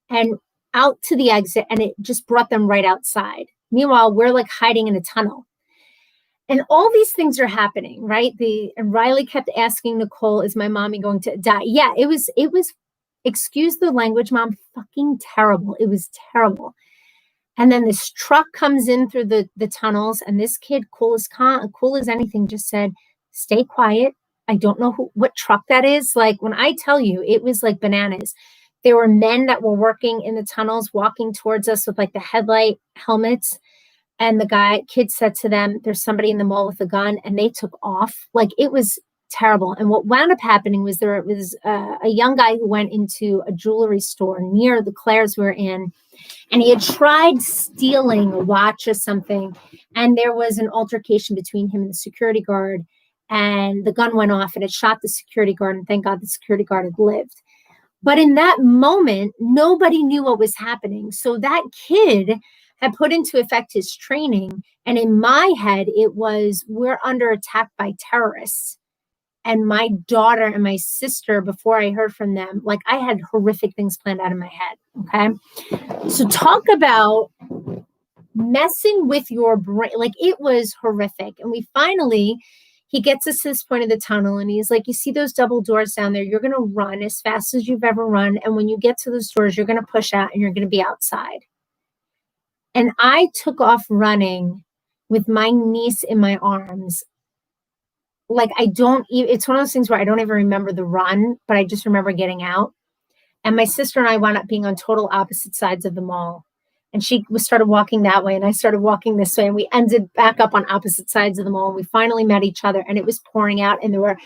and out to the exit, and it just brought them right outside. Meanwhile, we're like hiding in a tunnel. And all these things are happening, right? And Riley kept asking Nicole, "Is my mommy going to die?" Yeah, it was, excuse the language, Mom, fucking terrible. It was terrible. And then this truck comes in through the tunnels, and this kid, cool as anything, just said, "Stay quiet. I don't know what truck that is." Like when I tell you, it was like bananas. There were men that were working in the tunnels, walking towards us with like the headlight helmets. And the kid said to them, "There's somebody in the mall with a gun," and they took off. Like it was terrible. And what wound up happening was there was a young guy who went into a jewelry store near the Claire's we were in, and he had tried stealing a watch or something. And there was an altercation between him and the security guard, and the gun went off and it shot the security guard. And thank God the security guard had lived. But in that moment, nobody knew what was happening. So that kid had put into effect his training. And in my head, it was, we're under attack by terrorists. And my daughter and my sister, before I heard from them, like I had horrific things planned out in my head. Okay. So talk about messing with your brain. Like it was horrific. And he gets us to this point of the tunnel and he's like, you see those double doors down there? You're going to run as fast as you've ever run. And when you get to those doors, you're going to push out and you're going to be outside. And I took off running with my niece in my arms. Like it's one of those things where I don't even remember the run, but I just remember getting out. And my sister and I wound up being on total opposite sides of the mall. And she started walking that way and I started walking this way. And we ended back up on opposite sides of the mall. And we finally met each other and it was pouring out. And there were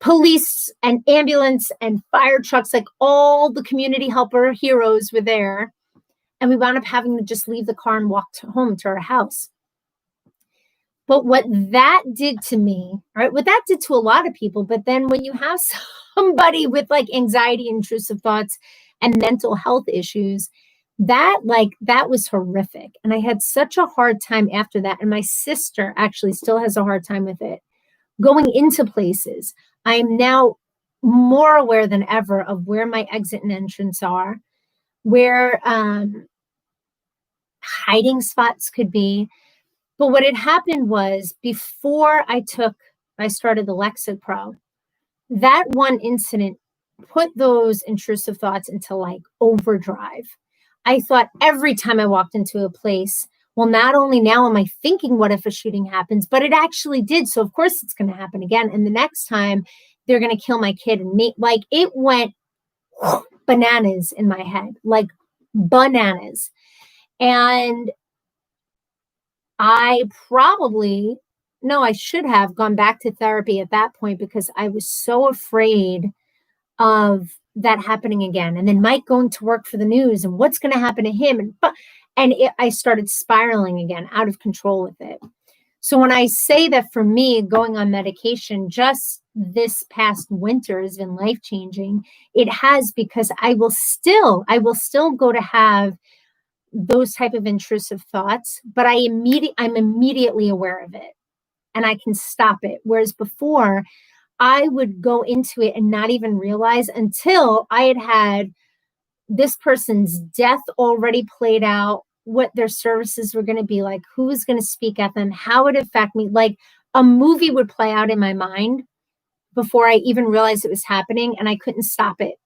police and ambulance and fire trucks, like all the community helper heroes were there. And we wound up having to just leave the car and walk home to our house. But what that did to me, right? What that did to a lot of people. But then when you have somebody with like anxiety, intrusive thoughts, and mental health issues, that was horrific. And I had such a hard time after that. And my sister actually still has a hard time with it. Going into places, I am now more aware than ever of where my exit and entrance are, where hiding spots could be. But what had happened was before I started the Lexapro, that one incident put those intrusive thoughts into like overdrive. I thought every time I walked into a place, well, not only now am I thinking, what if a shooting happens, but it actually did. So of course it's going to happen again. And the next time they're going to kill my kid and me. Like it went bananas in my head, like bananas. And I should have gone back to therapy at that point because I was so afraid of that happening again. And then Mike going to work for the news and what's going to happen to him. I started spiraling again, out of control with it. So when I say that for me, going on medication just this past winter has been life-changing, it has, because I will still go to have those type of intrusive thoughts, but I'm immediately aware of it and I can stop it. Whereas before I would go into it and not even realize until I had this person's death already played out, what their services were going to be like, who was going to speak at them, how it would affect me. Like a movie would play out in my mind before I even realized it was happening, and I couldn't stop it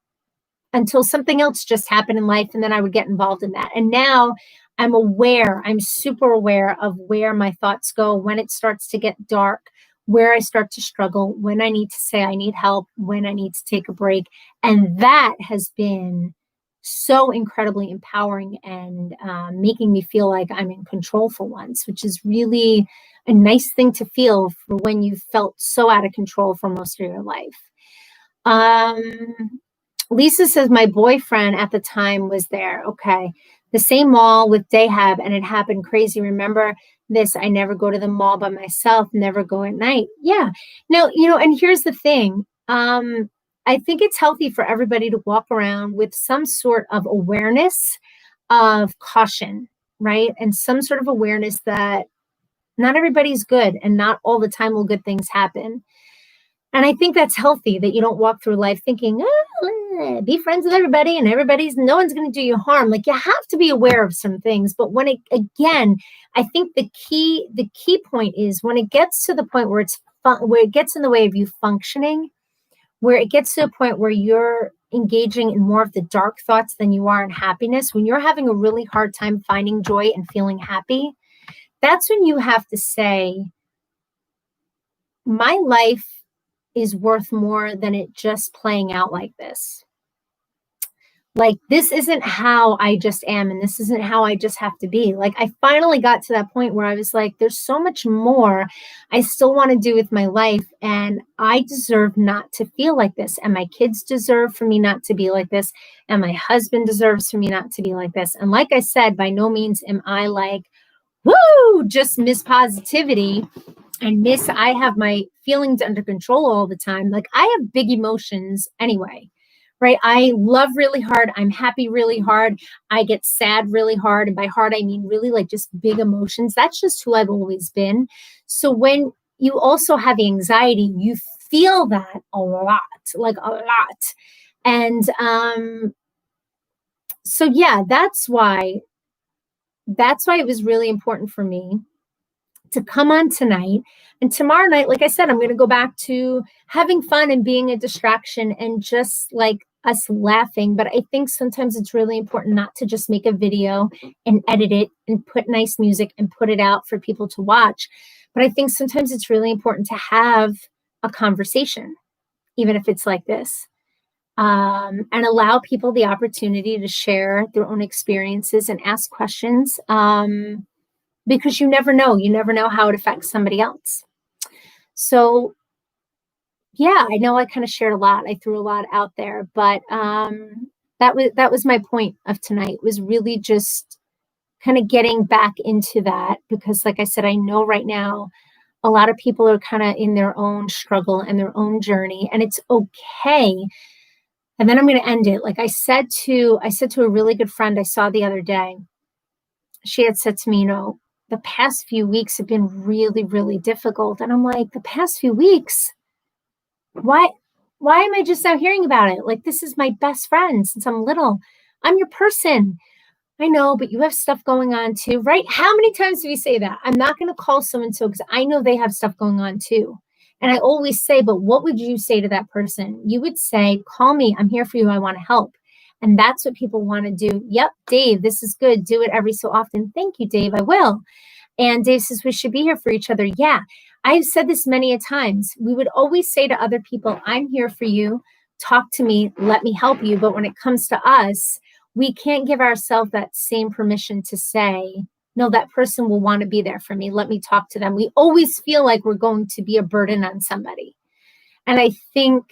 until something else just happened in life, and then I would get involved in that. And now I'm super aware of where my thoughts go, when it starts to get dark, where I start to struggle, when I need to say I need help, when I need to take a break. And that has been so incredibly empowering and making me feel like I'm in control for once, which is really a nice thing to feel for when you felt so out of control for most of your life. Lisa says, my boyfriend at the time was there. Okay. The same mall with Dahab, and it happened crazy. Remember this? I never go to the mall by myself, never go at night. Yeah. Now, and here's the thing. I think it's healthy for everybody to walk around with some sort of awareness of caution, right? And some sort of awareness that not everybody's good and not all the time will good things happen. And I think that's healthy, that you don't walk through life thinking, be friends with everybody and no one's going to do you harm. Like, you have to be aware of some things. But when I think the key point is when it gets to the point where where it gets in the way of you functioning, where it gets to a point where you're engaging in more of the dark thoughts than you are in happiness, when you're having a really hard time finding joy and feeling happy, that's when you have to say, my life is worth more than it just playing out like this. Like, this isn't how I just am, and this isn't how I just have to be. Like, I finally got to that point where I was like, there's so much more I still want to do with my life, and I deserve not to feel like this. And my kids deserve for me not to be like this. And my husband deserves for me not to be like this. And like I said, by no means am I like, woo, just Miss Positivity and I have my feelings under control all the time. Like, I have big emotions anyway. Right? I love really hard. I'm happy really hard. I get sad really hard. And by hard, I mean really like just big emotions. That's just who I've always been. So when you also have anxiety, you feel that a lot, like a lot. And so yeah, that's why it was really important for me to come on tonight. And tomorrow night, like I said, I'm going to go back to having fun and being a distraction and just like us laughing. But I think sometimes it's really important not to just make a video and edit it and put nice music and put it out for people to watch. But I think sometimes it's really important to have a conversation, even if it's like this, and allow people the opportunity to share their own experiences and ask questions. Because you never know how it affects somebody else. So yeah, I know I kind of shared a lot. I threw a lot out there, but that was my point of tonight, was really just kind of getting back into that, because like I said, I know right now a lot of people are kind of in their own struggle and their own journey, and it's okay. And then I'm going to end it. Like I said to a really good friend I saw the other day, she had said to me, the past few weeks have been really, really difficult. And I'm like, the past few weeks? Why am I just now hearing about it? Like, this is my best friend since I'm little. I'm your person. I know, but you have stuff going on too, right? How many times do we say that? I'm not going to call someone so, because I know they have stuff going on too. And I always say, but what would you say to that person? You would say, call me. I'm here for you. I want to help. And that's what people want to do. Yep, Dave, this is good. Do it every so often. Thank you, Dave. I will. And Dave says, we should be here for each other. Yeah, I've said this many a times. We would always say to other people, I'm here for you. Talk to me. Let me help you. But when it comes to us, we can't give ourselves that same permission to say, no, that person will want to be there for me. Let me talk to them. We always feel like we're going to be a burden on somebody. And I think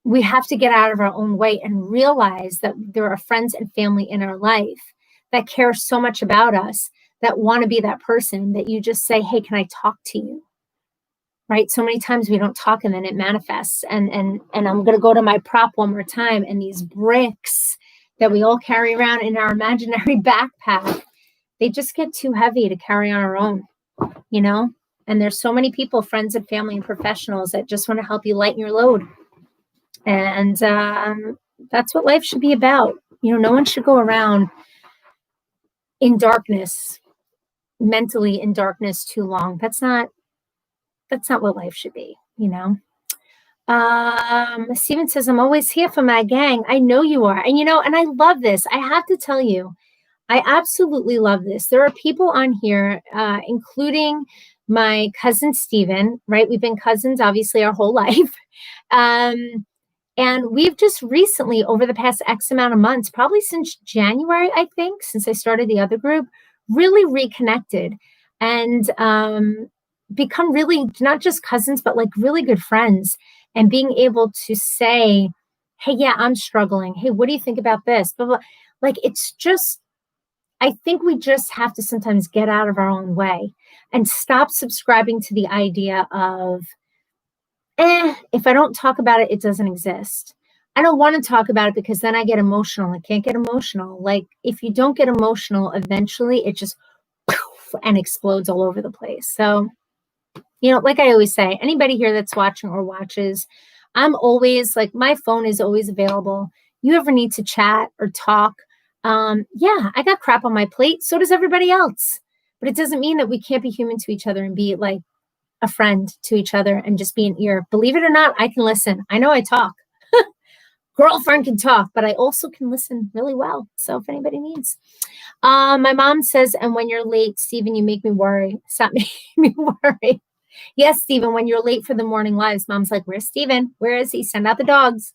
we have to get out of our own way and realize that there are friends and family in our life that care so much about us, that want to be that person that you just say, hey, can I talk to you? Right? So many times we don't talk, and then it manifests. And I'm going to go to my prop one more time. And these bricks that we all carry around in our imaginary backpack, they just get too heavy to carry on our own, And there's so many people, friends and family and professionals, that just want to help you lighten your load. And that's what life should be about. No one should go around in darkness, mentally in darkness too long. That's not what life should be, Steven says, I'm always here for my gang. I know you are. And, and I love this. I have to tell you, I absolutely love this. There are people on here, including my cousin, Steven, right? We've been cousins, obviously, our whole life. And we've just recently, over the past X amount of months, probably since January, I think, since I started the other group, really reconnected and become really not just cousins, but like really good friends, and being able to say, hey, yeah, I'm struggling. Hey, what do you think about this? Blah, blah. Like, it's just, I think we just have to sometimes get out of our own way and stop subscribing to the idea of, if I don't talk about it, it doesn't exist. I don't want to talk about it because then I get emotional. I can't get emotional. Like, if you don't get emotional, eventually it just poof, and explodes all over the place. So, like I always say, anybody here that's watching or watches, I'm always like, my phone is always available. You ever need to chat or talk? Yeah, I got crap on my plate. So does everybody else. But it doesn't mean that we can't be human to each other and be like a friend to each other and just be an ear. Believe it or not, I can listen. I know I talk. Girlfriend can talk, but I also can listen really well. So if anybody needs. My mom says, and when you're late, Stephen, you make me worry. Stop making me worry. Yes, Stephen, when you're late for the morning lives, mom's like, where's Stephen? Where is he? Send out the dogs.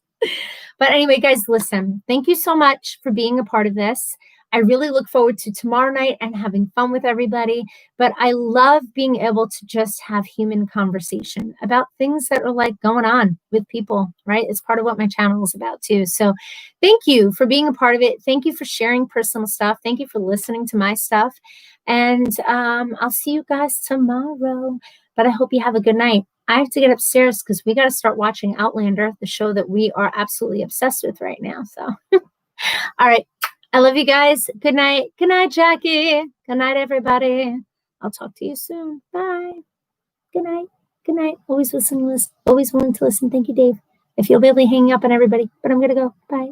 But anyway, guys, listen, thank you so much for being a part of this. I really look forward to tomorrow night and having fun with everybody. But I love being able to just have human conversation about things that are like going on with people, right? It's part of what my channel is about too. So thank you for being a part of it. Thank you for sharing personal stuff. Thank you for listening to my stuff. And I'll see you guys tomorrow. But I hope you have a good night. I have to get upstairs because we got to start watching Outlander, the show that we are absolutely obsessed with right now. So, all right. I love you guys. Good night. Good night, Jackie. Good night, everybody. I'll talk to you soon. Bye. Good night. Good night. Always willing to listen. Thank you, Dave. I feel badly hanging up on everybody, but I'm going to go. Bye.